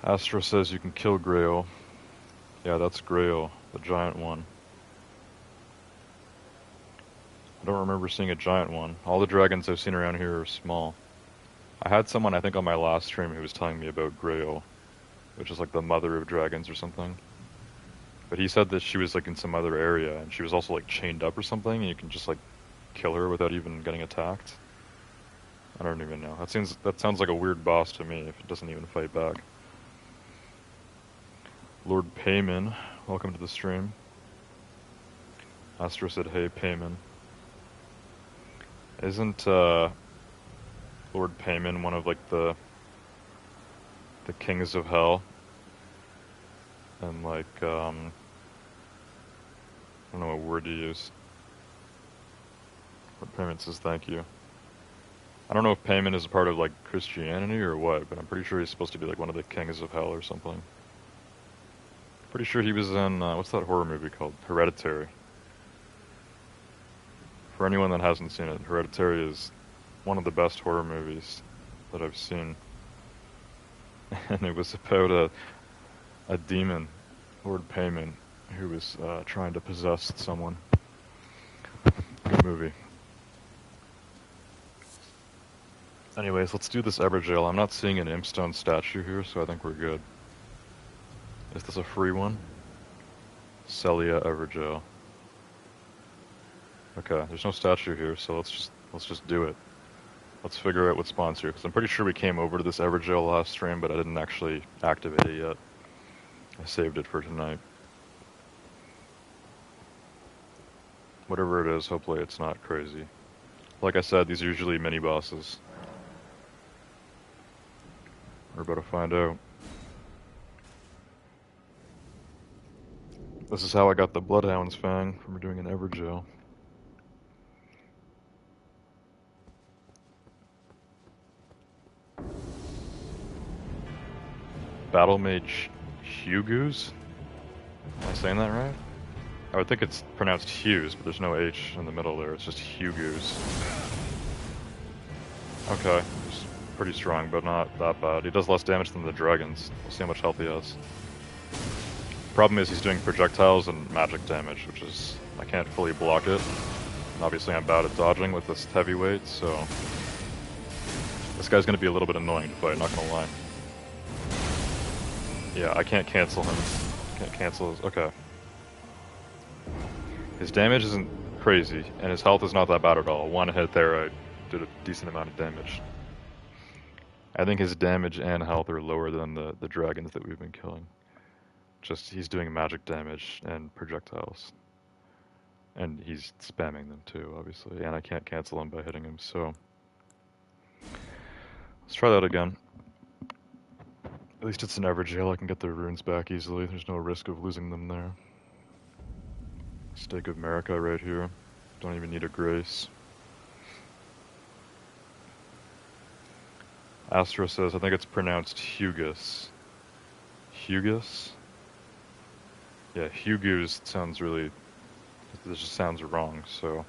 Astra says you can kill Grail. Yeah, that's Grail, the giant one. I don't remember seeing a giant one. All the dragons I've seen around here are small. I had someone, I think on my last stream, who was telling me about Grail, which is like the mother of dragons or something. But he said that she was like in some other area, and she was also like chained up or something, and you can just like kill her without even getting attacked. I don't even know. That sounds like a weird boss to me if it doesn't even fight back. Lord Payman, welcome to the stream. Astra said, hey Payman. Isn't Lord Payman one of like the kings of hell? And like, I don't know what word to use. Lord Payman says thank you. I don't know if Payman is a part of like Christianity or what, but I'm pretty sure he's supposed to be like one of the kings of hell or something. Pretty sure he was in, what's that horror movie called? Hereditary. For anyone that hasn't seen it, Hereditary is one of the best horror movies that I've seen. And it was about a demon, Lord Payman, who was trying to possess someone. Good movie. Anyways, let's do this Everjail. I'm not seeing an Impstone statue here, so I think we're good. Is this a free one? Celia Everjail. Okay, there's no statue here, so let's just do it. Let's figure out what spawns here, because I'm pretty sure we came over to this Everjail last stream, but I didn't actually activate it yet. I saved it for tonight. Whatever it is, hopefully it's not crazy. Like I said, these are usually mini-bosses. We're about to find out. This is how I got the Bloodhound's Fang from doing an Everjail. Battle Mage Hugoos? Am I saying that right? I would think it's pronounced Hughes, but there's no H in the middle there. It's just Hugoos. Okay, he's pretty strong, but not that bad. He does less damage than the dragons. We'll see how much health he has. Problem is he's doing projectiles and magic damage, which is... I can't fully block it. And obviously I'm bad at dodging with this heavyweight, so... This guy's gonna be a little bit annoying to fight, not gonna lie. Yeah, I can't cancel him. Can't cancel his... Okay. His damage isn't crazy, and his health is not that bad at all. One hit there, I did a decent amount of damage. I think his damage and health are lower than the dragons that we've been killing. Just, he's doing magic damage and projectiles. And he's spamming them too, obviously. And I can't cancel him by hitting him, so... Let's try that again. At least it's an Everjail, I can get the runes back easily. There's no risk of losing them there. Stake of Marika right here. Don't even need a grace. Astra says, I think it's pronounced Hugus. Hugus? Yeah, Hugus sounds really... This just sounds wrong, so...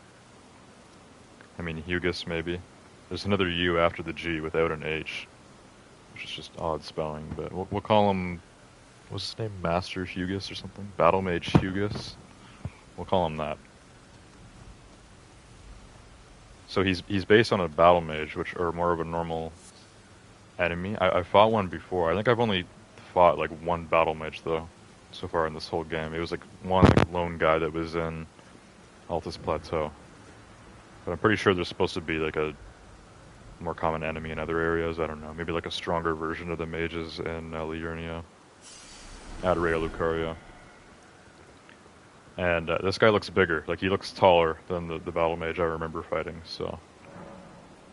I mean, Hugus maybe. There's another U after the G without an H. Which is just odd spelling, but we'll call him... What's his name? Master Hugus or something? Battle Mage Hugus? We'll call him that. So he's based on a battle mage, which are more of a normal enemy. I fought one before. I think I've only fought like one battle mage though, so far in this whole game. It was like one lone guy that was in Altus Plateau. But I'm pretty sure there's supposed to be like a more common enemy in other areas. I don't know. Maybe like a stronger version of the mages in Liurnia. At Rea Lucaria. And this guy looks bigger, like he looks taller than the battle mage I remember fighting, so...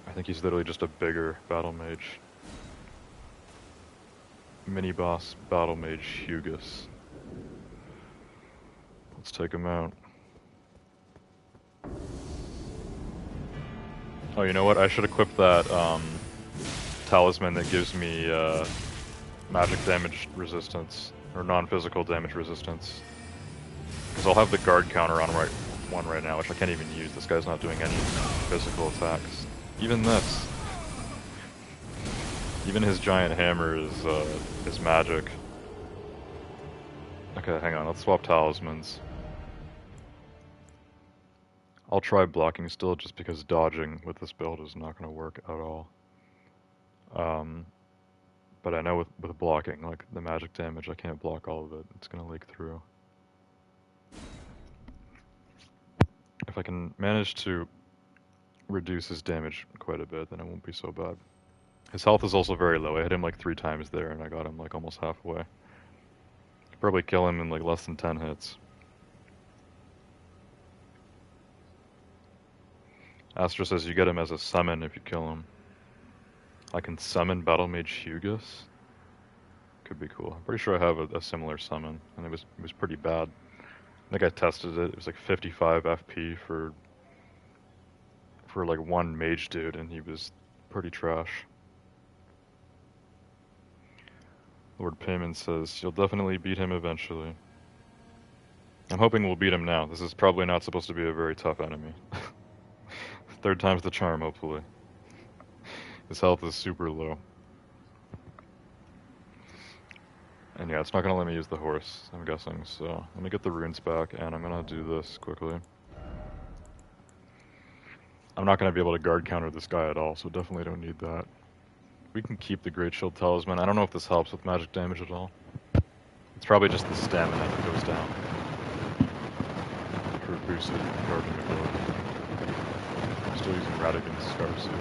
I think he's literally just a bigger battle mage. Mini-boss battle mage Hugus. Let's take him out. Oh, you know what? I should equip that talisman that gives me magic damage resistance, or non-physical damage resistance. Because I'll have the guard counter on one right now, which I can't even use. This guy's not doing any physical attacks. Even this. Even his giant hammer is magic. Okay, hang on. Let's swap talismans. I'll try blocking still, just because dodging with this build is not going to work at all. But I know with blocking, like the magic damage, I can't block all of it. It's going to leak through. If I can manage to reduce his damage quite a bit, then it won't be so bad. His health is also very low. I hit him like 3 times there, and I got him like almost halfway. Could probably kill him in like less than 10 hits. Astra says you get him as a summon if you kill him. I can summon Battle Mage Hugus? Could be cool. I'm pretty sure I have a similar summon, and it was pretty bad. I think I tested it. It was like 55 FP for like one mage dude, and he was pretty trash. Lord Payman says you'll definitely beat him eventually. I'm hoping we'll beat him now. This is probably not supposed to be a very tough enemy. 3rd time's the charm, hopefully. His health is super low. And yeah, it's not going to let me use the horse, I'm guessing, so let me get the runes back, and I'm going to do this quickly. I'm not going to be able to guard counter this guy at all, so definitely don't need that. We can keep the Great Shield Talisman. I don't know if this helps with magic damage at all. It's probably just the stamina that goes down. For boosted guarding ability. I'm still using Radigan's Scarsuit.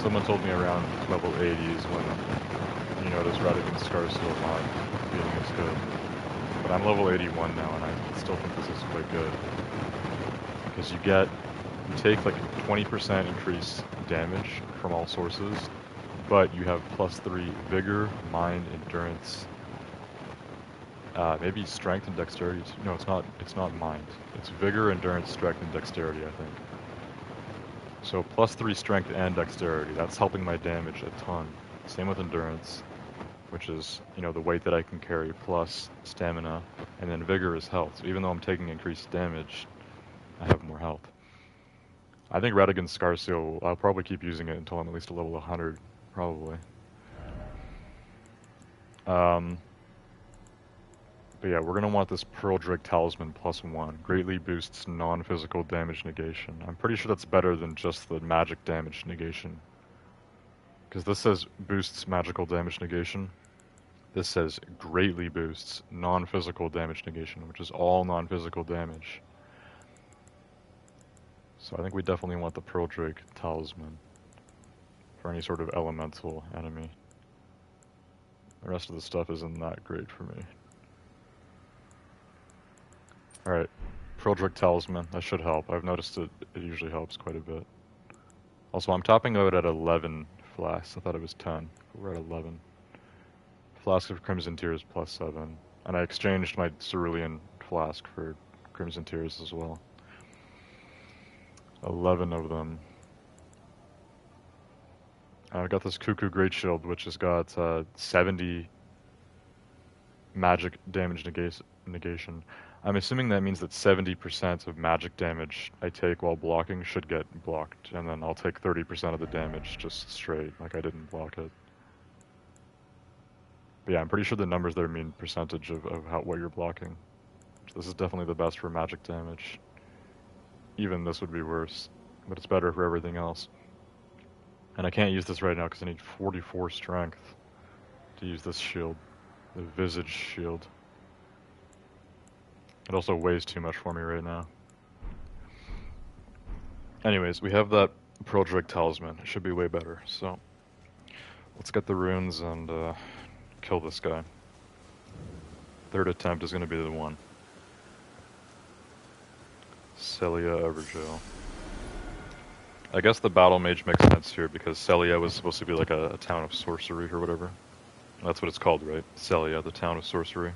someone told me around level 80 is when you notice Radigan Scar still not being as good. But I'm level 81 now, and I still think this is quite good. Because you take like 20% increased damage from all sources, but you have +3 Vigor, Mind, Endurance, maybe Strength and Dexterity. No, it's not. It's not Mind. It's Vigor, Endurance, Strength, and Dexterity, I think. So +3 Strength and Dexterity. That's helping my damage a ton. Same with Endurance, which is, you know, the weight that I can carry plus Stamina, and then Vigor is health. So even though I'm taking increased damage, I have more health. I think Radigan Scar Seal, I'll probably keep using it until I'm at least a level 100, probably. But yeah, we're going to want this Pearl Drake Talisman +1. Greatly boosts non-physical damage negation. I'm pretty sure that's better than just the magic damage negation. Because this says boosts magical damage negation. This says greatly boosts non-physical damage negation, which is all non-physical damage. So I think we definitely want the Pearl Drake Talisman for any sort of elemental enemy. The rest of the stuff isn't that great for me. Alright, Pearl Drake Talisman, that should help. I've noticed it usually helps quite a bit. Also, I'm topping out at 11 flasks. I thought it was 10, but we're at 11. Flask of Crimson Tears +7. And I exchanged my Cerulean flask for Crimson Tears as well. 11 of them. I've got this Cuckoo Great Shield, which has got 70 magic damage negation. I'm assuming that means that 70% of magic damage I take while blocking should get blocked, and then I'll take 30% of the damage just straight, like I didn't block it. But yeah, I'm pretty sure the numbers there mean percentage of what you're blocking. This is definitely the best for magic damage. Even this would be worse, but it's better for everything else. And I can't use this right now because I need 44 strength to use this shield, the Visage Shield. It also weighs too much for me right now. Anyways, we have that Pearl Drake Talisman. It should be way better, so let's get the runes and kill this guy. Third attempt is going to be the one. Celia Evergel. I guess the Battle Mage makes sense here because Celia was supposed to be like a town of sorcery or whatever. That's what it's called, right? Celia, the town of sorcery.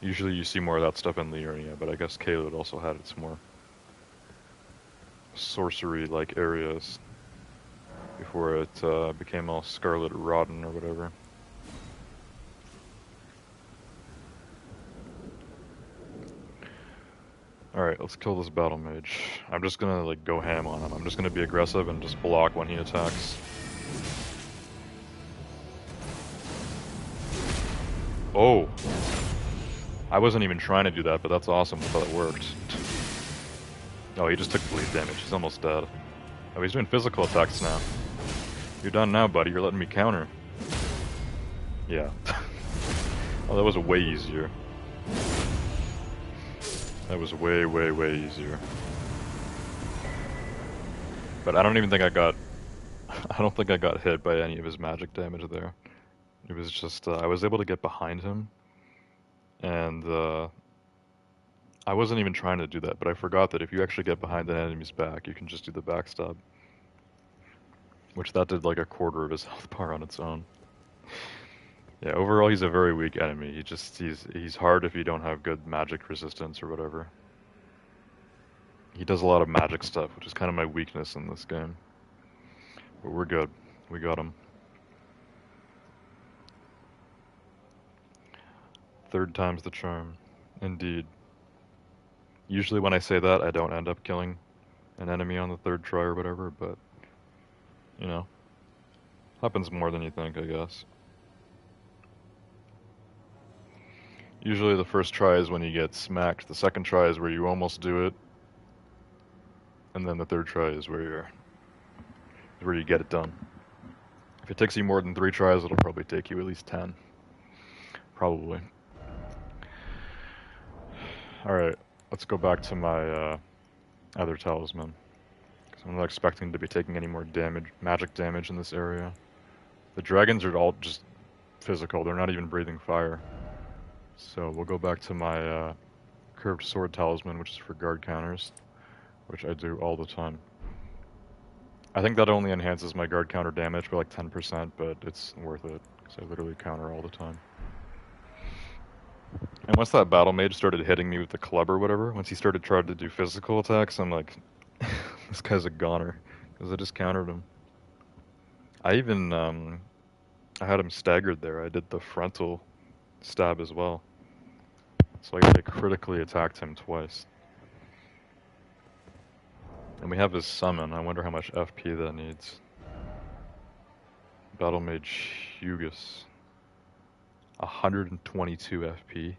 Usually you see more of that stuff in Liurnia, but I guess Caelid also had its more sorcery-like areas before it became all Scarlet Rotten or whatever. Alright, let's kill this Battle Mage. I'm just gonna like go ham on him. I'm just gonna be aggressive and just block when he attacks. Oh! I wasn't even trying to do that, but that's awesome. I thought it worked. Oh, he just took bleed damage. He's almost dead. Oh, he's doing physical attacks now. You're done now, buddy. You're letting me counter. Yeah. Oh, that was way easier. That was way, way, way easier. But I don't even think I got... I don't think I got hit by any of his magic damage there. It was just... I was able to get behind him. And I wasn't even trying to do that, but I forgot that if you actually get behind an enemy's back, you can just do the backstab. Which that did like a quarter of his health bar on its own. Yeah, overall he's a very weak enemy. He's hard if you don't have good magic resistance or whatever. He does a lot of magic stuff, which is kind of my weakness in this game. But we're good. We got him. Third time's the charm. Indeed. Usually when I say that, I don't end up killing an enemy on the third try or whatever, but, you know, happens more than you think, I guess. Usually the first try is when you get smacked, the second try is where you almost do it, and then the third try is where you get it done. If it takes you more than 3 tries, it'll probably take you at least 10. Probably. Alright, let's go back to my other talisman. 'Cause I'm not expecting to be taking any more damage, magic damage in this area. The dragons are all just physical, they're not even breathing fire. So we'll go back to my curved sword talisman, which is for guard counters, which I do all the time. I think that only enhances my guard counter damage by like 10%, but it's worth it, because I literally counter all the time. And once that battle mage started hitting me with the club or whatever, once he started trying to do physical attacks, I'm like, this guy's a goner, because I just countered him. I even, I had him staggered there. I did the frontal stab as well. So I critically attacked him twice. And we have his summon. I wonder how much FP that needs. Battle Mage Hugus. 122 FP.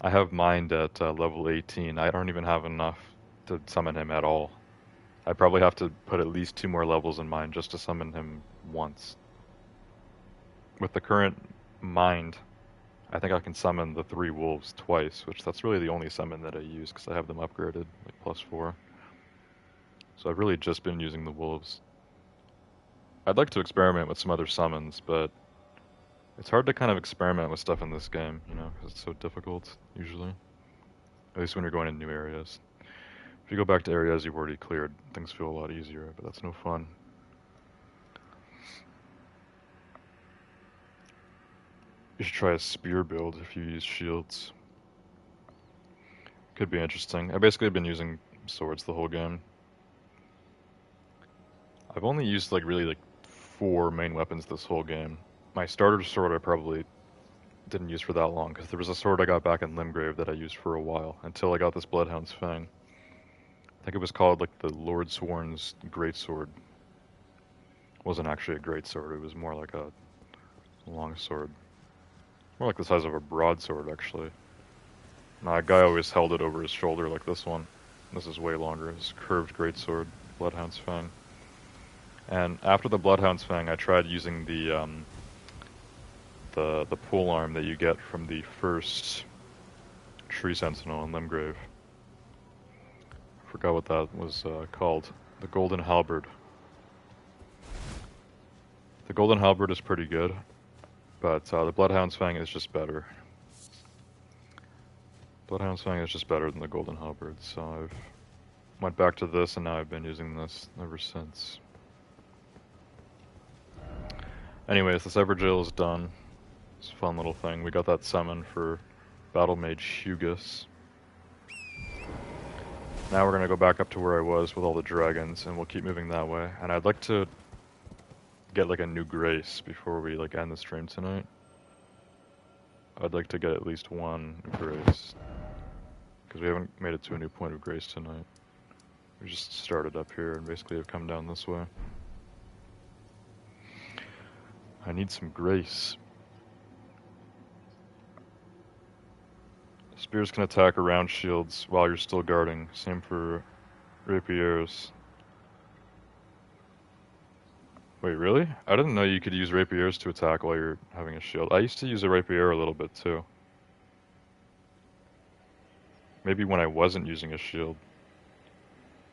I have Mind at level 18. I don't even have enough to summon him at all. I probably have to put at least 2 more levels in Mind just to summon him once. With the current Mind, I think I can summon the 3 wolves twice, which that's really the only summon that I use because I have them upgraded, like +4. So I've really just been using the wolves. I'd like to experiment with some other summons, but it's hard to kind of experiment with stuff in this game, you know, because it's so difficult, usually. At least when you're going in new areas. If you go back to areas you've already cleared, things feel a lot easier, but that's no fun. You should try a spear build if you use shields. Could be interesting. I've basically been using swords the whole game. I've only used like really like 4 main weapons this whole game. My starter sword I probably didn't use for that long, because there was a sword I got back in Limgrave that I used for a while, until I got this Bloodhound's Fang. I think it was called like the Lord Sworn's Greatsword. It wasn't actually a greatsword, it was more like a long sword. More like the size of a broadsword, actually. Now, a guy always held it over his shoulder like this one. This is way longer. It's a curved greatsword, Bloodhound's Fang. And after the Bloodhound's Fang, I tried using the pole arm that you get from the first Tree Sentinel in Limgrave. Forgot what that was called. The Golden Halberd. The Golden Halberd is pretty good, but the Bloodhound's Fang is just better. Bloodhound's Fang is just better than the Golden Halberd, so I've went back to this and now I've been using this ever since. Anyways, this Evergaol is done. It's a fun little thing. We got that summon for Battle Mage Hugus. Now we're going to go back up to where I was with all the dragons, and we'll keep moving that way. And I'd like to get like a new grace before we like end the stream tonight. I'd like to get at least 1 grace, because we haven't made it to a new point of grace tonight. We just started up here and basically have come down this way. I need some grace. Spears can attack around shields while you're still guarding. Same for rapiers. Wait, really? I didn't know you could use rapiers to attack while you're having a shield. I used to use a rapier a little bit too. Maybe when I wasn't using a shield.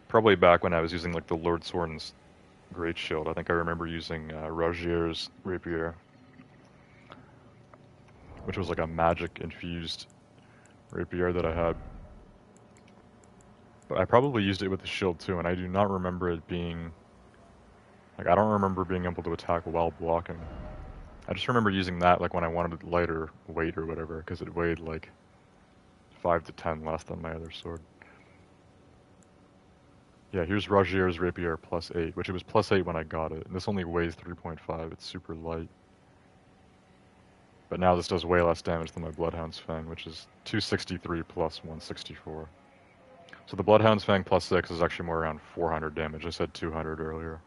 Probably back when I was using like the Lord Sworn's Great Shield. I think I remember using Rogier's rapier, which was like a magic infused rapier that I had. But I probably used it with the shield too, and I do not remember it being... Like, I don't remember being able to attack while blocking. I just remember using that like when I wanted lighter weight or whatever, because it weighed like 5 to 10 less than my other sword. Yeah, here's Rogier's rapier +8, which it was +8 when I got it. And this only weighs 3.5, it's super light. But now this does way less damage than my Bloodhound's Fang, which is 263 plus 164. So the Bloodhound's Fang +6 is actually more around 400 damage. I said 200 earlier.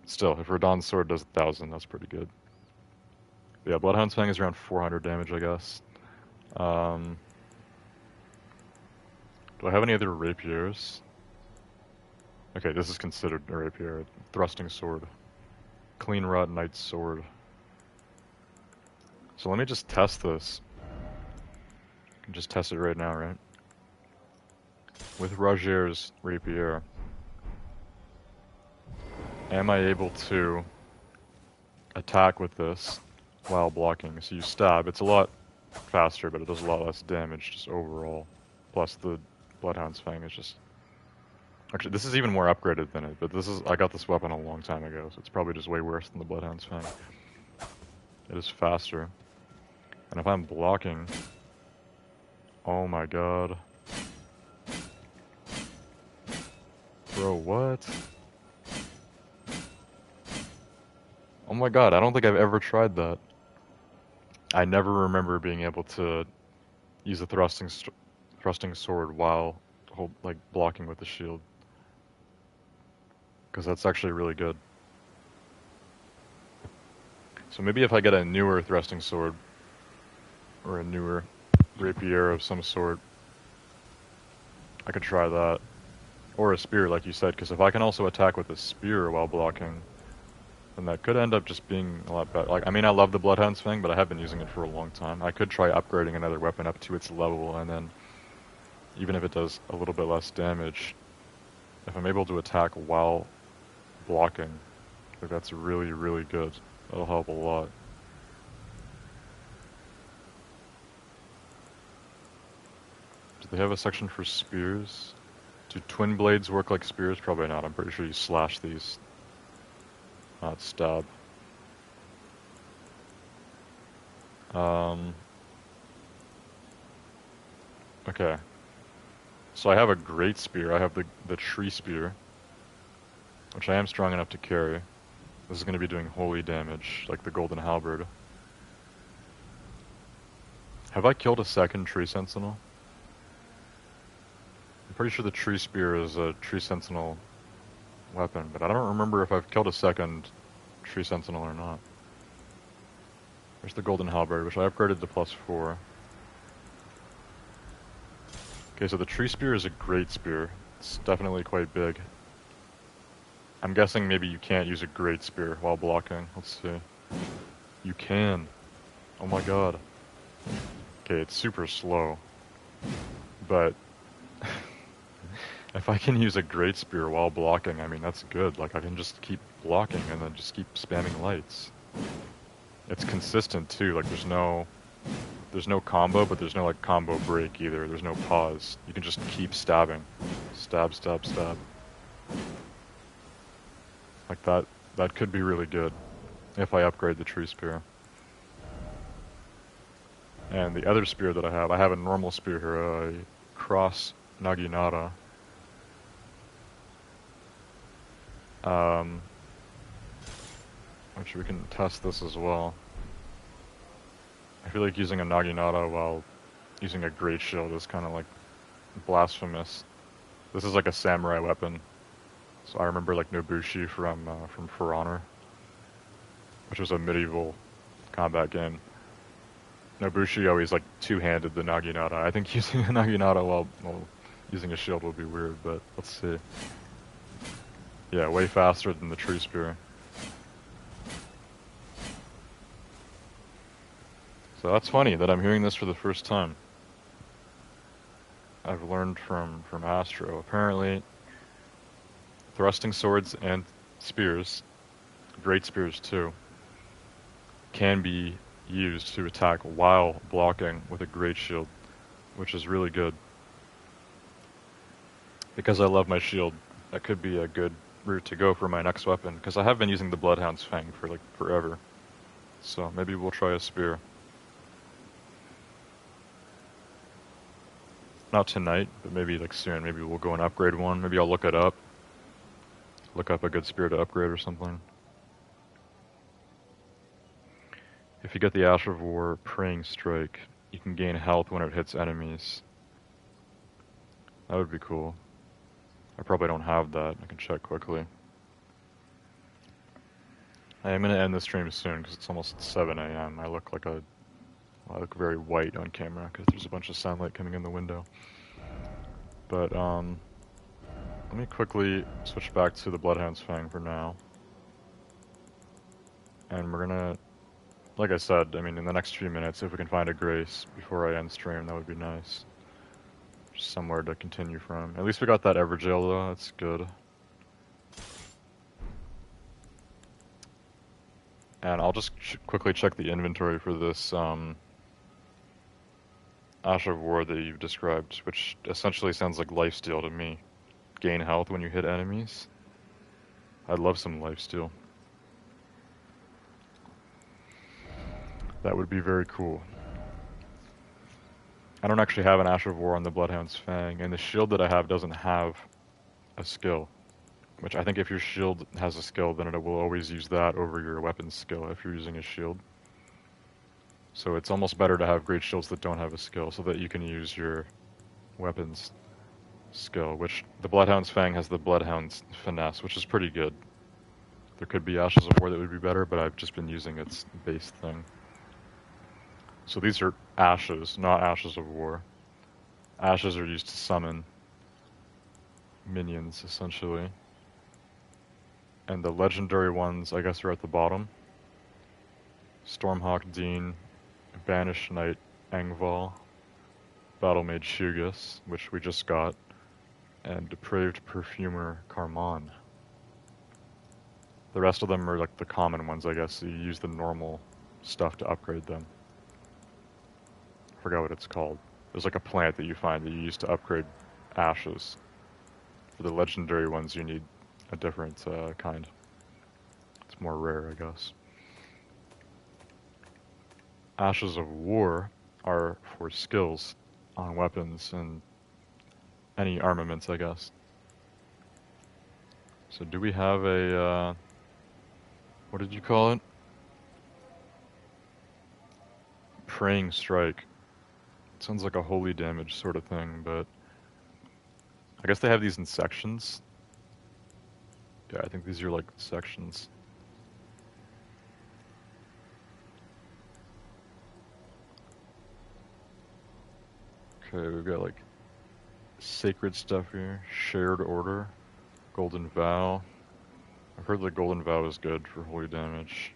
Still, if Radon's sword does 1,000, that's pretty good. But yeah, Bloodhound's Fang is around 400 damage, I guess. Do I have any other rapiers? Okay, this is considered a rapier. Thrusting sword. Clean Rot Knight's sword. So let me just test this. I can just test it right now, right? with Roger's rapier, am I able to attack with this while blocking? So you stab, it's a lot faster, but it does a lot less damage just overall. Plus the Bloodhound's Fang is just... Actually, this is even more upgraded than it, but I got this weapon a long time ago, so it's probably just way worse than the Bloodhound's Fang. It is faster. And if I'm blocking... Oh my god. Bro, what? Oh my god, I don't think I've ever tried that. I never remember being able to use a thrusting sword while blocking with the shield. Because that's actually really good. So maybe if I get a newer thrusting sword, or a newer rapier of some sort, I could try that. Or a spear, like you said, because if I can also attack with a spear while blocking, then that could end up just being a lot better. Like, I mean, I love the Bloodhound's Fang, but I have been using it for a long time. I could try upgrading another weapon up to its level, and then, even if it does a little bit less damage, if I'm able to attack while blocking, I think that's really, really good. That'll help a lot. Do they have a section for spears? Do twin blades work like spears? Probably not. I'm pretty sure you slash these, not stab. Okay. So I have a great spear. I have the tree spear, which I am strong enough to carry. This is going to be doing holy damage, like the golden halberd. Have I killed a second tree sentinel? I'm pretty sure the tree spear is a tree sentinel weapon, but I don't remember if I've killed a second tree sentinel or not. There's the golden halberd, which I upgraded to +4. Okay, so the tree spear is a great spear. It's definitely quite big. I'm guessing maybe you can't use a great spear while blocking. Let's see. You can. Oh my god. Okay, it's super slow. But if I can use a great spear while blocking, I mean, that's good. Like, I can just keep blocking and then just keep spamming lights. It's consistent too, like there's no combo, but there's no like combo break either. There's no pause. You can just keep stabbing. Stab, stab, stab. Like that could be really good if I upgrade the tree spear. And the other spear that I have a normal spear here, a cross naginata. Which we can test this as well. I feel like using a naginata while using a great shield is kind of like blasphemous. This is like a samurai weapon. So I remember like Nobushi from For Honor, which was a medieval combat game. Nobushi always like two-handed the naginata. I think using a naginata while using a shield will be weird, but let's see. Yeah, way faster than the tree spear. So that's funny that I'm hearing this for the first time. I've learned from Astro. Apparently, thrusting swords and spears, great spears too, can be used to attack while blocking with a great shield, which is really good. Because I love my shield, that could be a good route to go for my next weapon, because I have been using the Bloodhound's Fang for like forever. So maybe we'll try a spear. Not tonight, but maybe like soon. Maybe we'll go and upgrade one. Maybe I'll look it up. Look up a good spear to upgrade or something. If you get the Ash of War Praying Strike, you can gain health when it hits enemies. That would be cool. I probably don't have that. I can check quickly. I am going to end the stream soon because it's almost 7 a.m. I look very white on camera because there's a bunch of sunlight coming in the window. But let me quickly switch back to the Bloodhound's Fang for now. And we're gonna, like I said, I mean in the next few minutes, if we can find a grace before I end stream, that would be nice. Just somewhere to continue from. At least we got that Everjail though, that's good. And I'll just quickly check the inventory for this Ash of War that you've described, which essentially sounds like lifesteal to me. Gain health when you hit enemies. I'd love some lifesteal. That would be very cool. I don't actually have an Ash of War on the Bloodhound's Fang, and the shield that I have doesn't have a skill. Which I think if your shield has a skill, then it will always use that over your weapon skill if you're using a shield. So it's almost better to have great shields that don't have a skill, so that you can use your weapons skill, which the Bloodhound's Fang has the Bloodhound's Finesse, which is pretty good. There could be Ashes of War that would be better, but I've just been using its base thing. So these are ashes, not Ashes of War. Ashes are used to summon minions, essentially. And the legendary ones, I guess, are at the bottom. Stormhawk Dean, Banished Knight Engval, Battle Mage Shugus, which we just got, and Depraved Perfumer Carmon. The rest of them are like the common ones, I guess, so you use the normal stuff to upgrade them. I forgot what it's called. There's like a plant that you find that you use to upgrade ashes. For the legendary ones, you need a different kind. It's more rare, I guess. Ashes of War are for skills on weapons and any armaments, I guess. So do we have a, what did you call it? Praying Strike. It sounds like a holy damage sort of thing, but I guess they have these in sections. Yeah, I think these are like sections. Okay, we've got like sacred stuff here. Shared Order. Golden Vow. I've heard the Golden Vow is good for holy damage.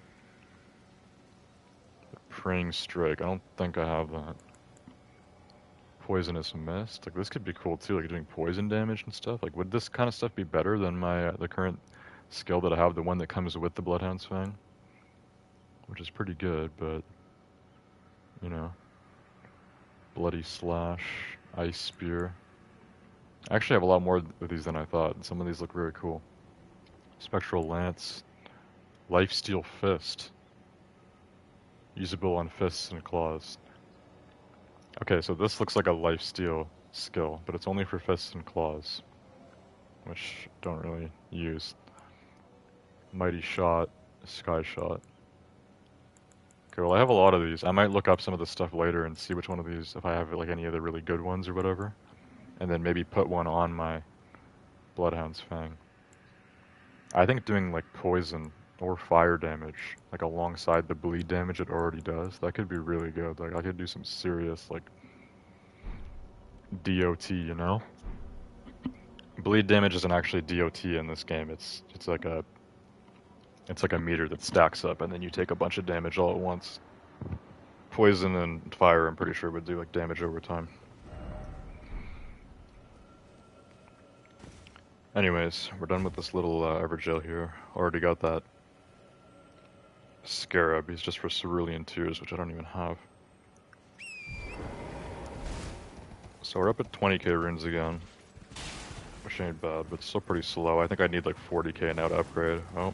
Praying Strike. I don't think I have that. Poisonous Mist. Like this could be cool too, like doing poison damage and stuff. Like would this kind of stuff be better than my the current skill that I have, the one that comes with the Bloodhound's Fang? Which is pretty good, but you know. Bloody Slash, Ice Spear. I actually have a lot more of these than I thought. Some of these look very cool. Spectral Lance, Lifesteal Fist. Usable on fists and claws. Okay, so this looks like a lifesteal skill, but it's only for fists and claws, which don't really use. Mighty Shot, Sky Shot. Okay, well I have a lot of these. I might look up some of this stuff later and see which one of these, if I have like any of the really good ones or whatever, and then maybe put one on my Bloodhound's Fang. I think doing like poison or fire damage, like alongside the bleed damage it already does, that could be really good. Like I could do some serious like DOT, you know? Bleed damage isn't actually DOT in this game. It's like a meter that stacks up and then you take a bunch of damage all at once. Poison and fire I'm pretty sure would do like damage over time. Anyways, we're done with this little Everjail here. Already got that Scarab. He's just for Cerulean Tears, which I don't even have. So we're up at 20k runes again. Which ain't bad, but still pretty slow. I think I need like 40k now to upgrade. Oh.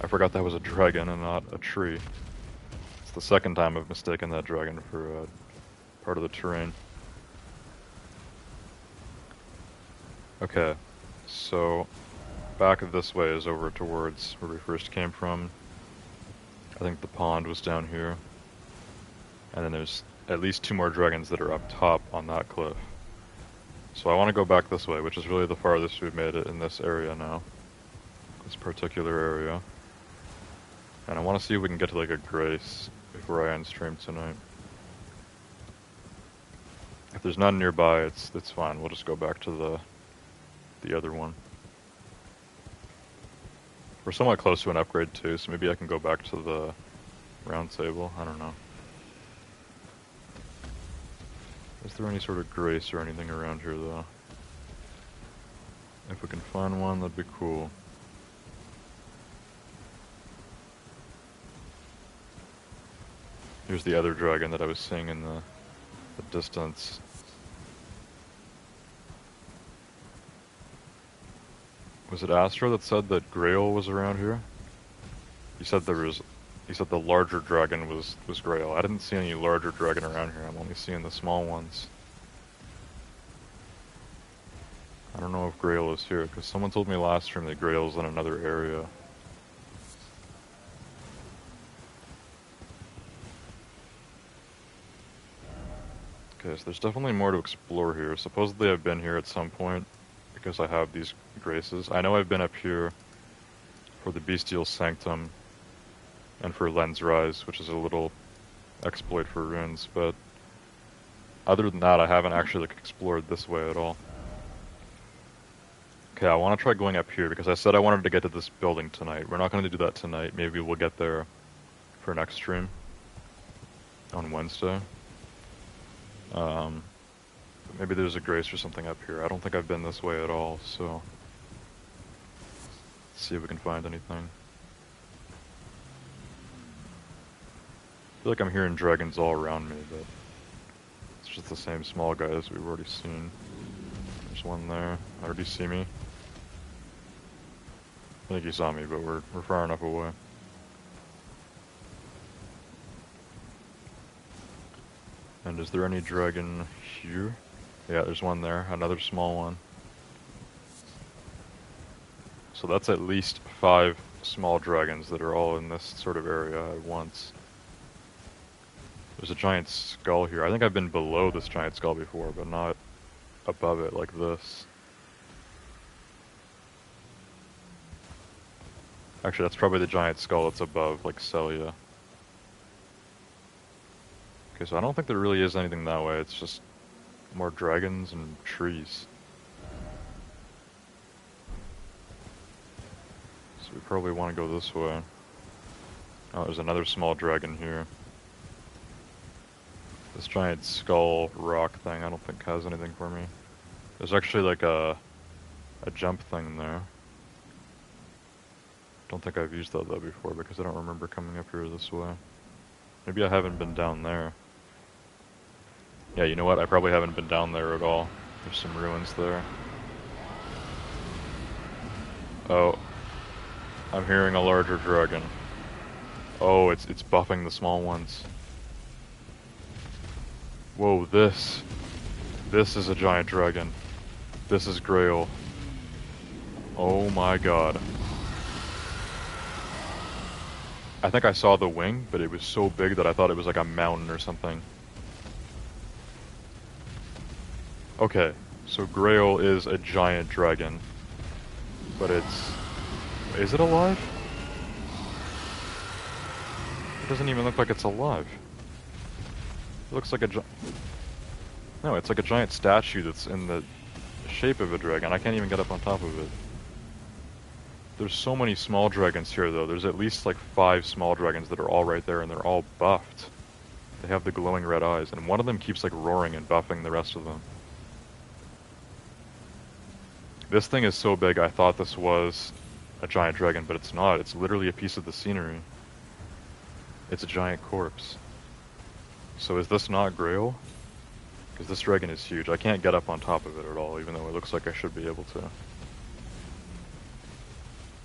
I forgot that was a dragon and not a tree. It's the second time I've mistaken that dragon for part of the terrain. Okay, so back this way is over towards where we first came from. I think the pond was down here. And then there's at least 2 more dragons that are up top on that cliff. So I want to go back this way, which is really the farthest we've made it in this area now. This particular area. And I want to see if we can get to like a grace before I end stream tonight. If there's none nearby, it's fine. We'll just go back to the other one. We're somewhat close to an upgrade too, so maybe I can go back to the round table. I don't know. Is there any sort of grace or anything around here, though? If we can find one, that'd be cool. Here's the other dragon that I was seeing in the distance. Was it Astro that said that Grail was around here? He said the larger dragon was Grail. I didn't see any larger dragon around here. I'm only seeing the small ones. I don't know if Grail is here, because someone told me last stream that Grail's in another area. Okay, so there's definitely more to explore here. Supposedly I've been here at some point, because I have these graces. I know I've been up here for the Bestial Sanctum, and for Lens Rise, which is a little exploit for runes, but other than that, I haven't actually explored this way at all. Okay, I want to try going up here, because I said I wanted to get to this building tonight. We're not going to do that tonight. Maybe we'll get there for next stream on Wednesday. But maybe there's a grace or something up here. I don't think I've been this way at all, so let's see if we can find anything. I feel like I'm hearing dragons all around me, but it's just the same small guys we've already seen. There's one there. How did he see me? I think he saw me, but we're far enough away. And is there any dragon here? Yeah, there's one there. Another small one. So that's at least 5 small dragons that are all in this sort of area at once. There's a giant skull here. I think I've been below this giant skull before, but not above it like this. Actually, that's probably the giant skull that's above, like Celia. Okay, so I don't think there really is anything that way. It's just more dragons and trees. So we probably want to go this way. Oh, there's another small dragon here. This giant skull rock thing I don't think has anything for me. There's actually like a jump thing there. Don't think I've used that though before because I don't remember coming up here this way. Maybe I haven't been down there. Yeah, you know what? I probably haven't been down there at all. There's some ruins there. Oh. I'm hearing a larger dragon. Oh, it's buffing the small ones. Whoa, this is a giant dragon. This is Grail. Oh my god. I think I saw the wing, but it was so big that I thought it was like a mountain or something. Okay, so Grail is a giant dragon. But is it alive? It doesn't even look like it's alive. It looks like no, it's like a giant statue that's in the shape of a dragon. I can't even get up on top of it. There's so many small dragons here, though. There's at least like 5 small dragons that are all right there, and they're all buffed. They have the glowing red eyes, and one of them keeps like roaring and buffing the rest of them. This thing is so big, I thought this was a giant dragon, but it's not. It's literally a piece of the scenery. It's a giant corpse. So is this not Grail? Because this dragon is huge. I can't get up on top of it at all, even though it looks like I should be able to.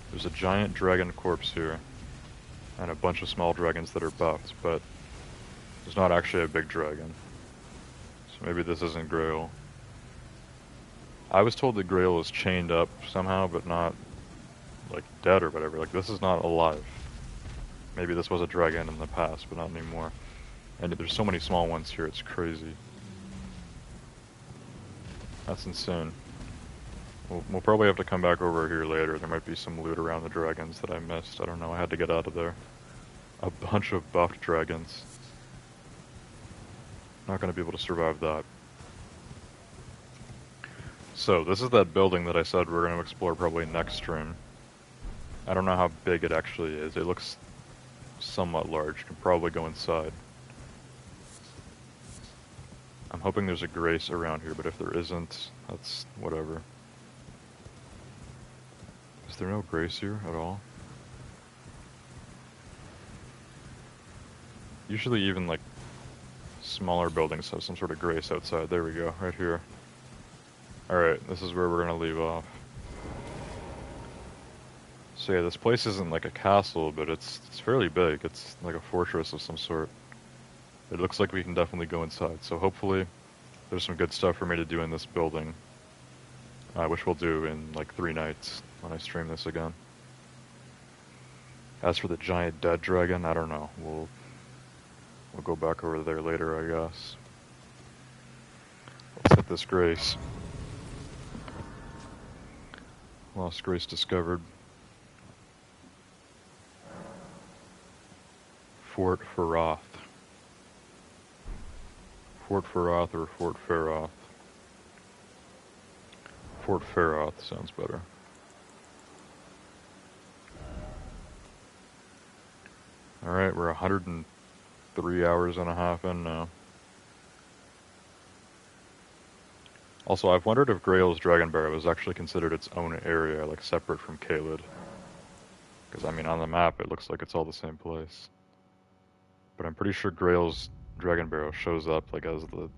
There's a giant dragon corpse here, and a bunch of small dragons that are buffed, but there's not actually a big dragon. So maybe this isn't Grail. I was told that Grail is chained up somehow, but not, like, dead or whatever. Like, this is not alive. Maybe this was a dragon in the past, but not anymore. And there's so many small ones here, it's crazy. That's insane. We'll probably have to come back over here later. There might be some loot around the dragons that I missed. I don't know, I had to get out of there. A bunch of buffed dragons. Not gonna be able to survive that. So, this is that building that I said we're gonna explore probably next stream. I don't know how big it actually is. It looks somewhat large. Can probably go inside. I'm hoping there's a Grace around here, but if there isn't, that's whatever. Is there no Grace here at all? Usually even like smaller buildings have some sort of Grace outside. There we go, right here. Alright, this is where we're gonna leave off. So yeah, this place isn't like a castle, but it's fairly big. It's like a fortress of some sort. It looks like we can definitely go inside, so hopefully there's some good stuff for me to do in this building. Which we'll do in like 3 nights when I stream this again. As for the giant dead dragon, I don't know. We'll go back over there later, I guess. Let's hit this Grace. Lost Grace discovered. Fort Feroth. Fort Feroth or Fort Feroth. Fort Feroth sounds better. Alright, we're 103 hours and a half in now. Also, I've wondered if Grail's Dragon Barrow is actually considered its own area, like separate from Caelid. Because, I mean, on the map it looks like it's all the same place. But I'm pretty sure Grail's Dragon Barrow shows up like as the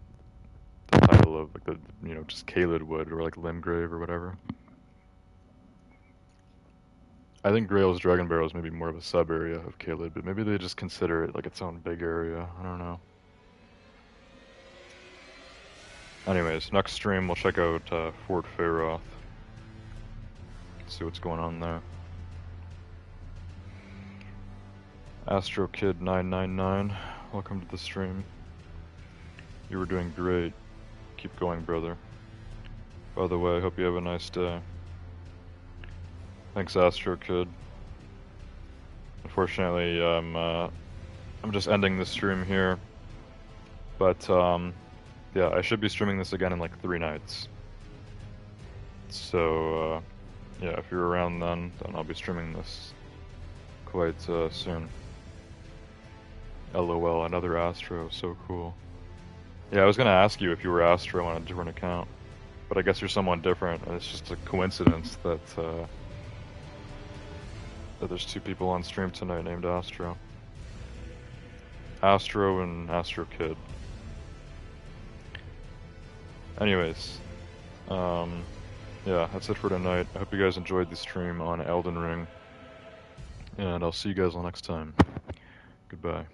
title of like the, you know, just Caelid Wood or like Limgrave or whatever. I think Grail's Dragon Barrow is maybe more of a sub-area of Caelid, but maybe they just consider it like its own big area. I don't know. Anyways, next stream we'll check out Fort Feroth. See what's going on there. Astro Kid 999, welcome to the stream. You were doing great. Keep going, brother. By the way, I hope you have a nice day. Thanks, Astro Kid. Unfortunately, I'm just ending the stream here. But yeah, I should be streaming this again in like 3 nights. So yeah, if you're around then I'll be streaming this quite soon. LOL, another Astro, so cool. Yeah, I was gonna ask you if you were Astro on a different account, but I guess you're someone different, and it's just a coincidence that that there's 2 people on stream tonight named Astro. Astro and Astro Kid. Anyways, yeah, that's it for tonight. I hope you guys enjoyed the stream on Elden Ring, and I'll see you guys all next time. Goodbye.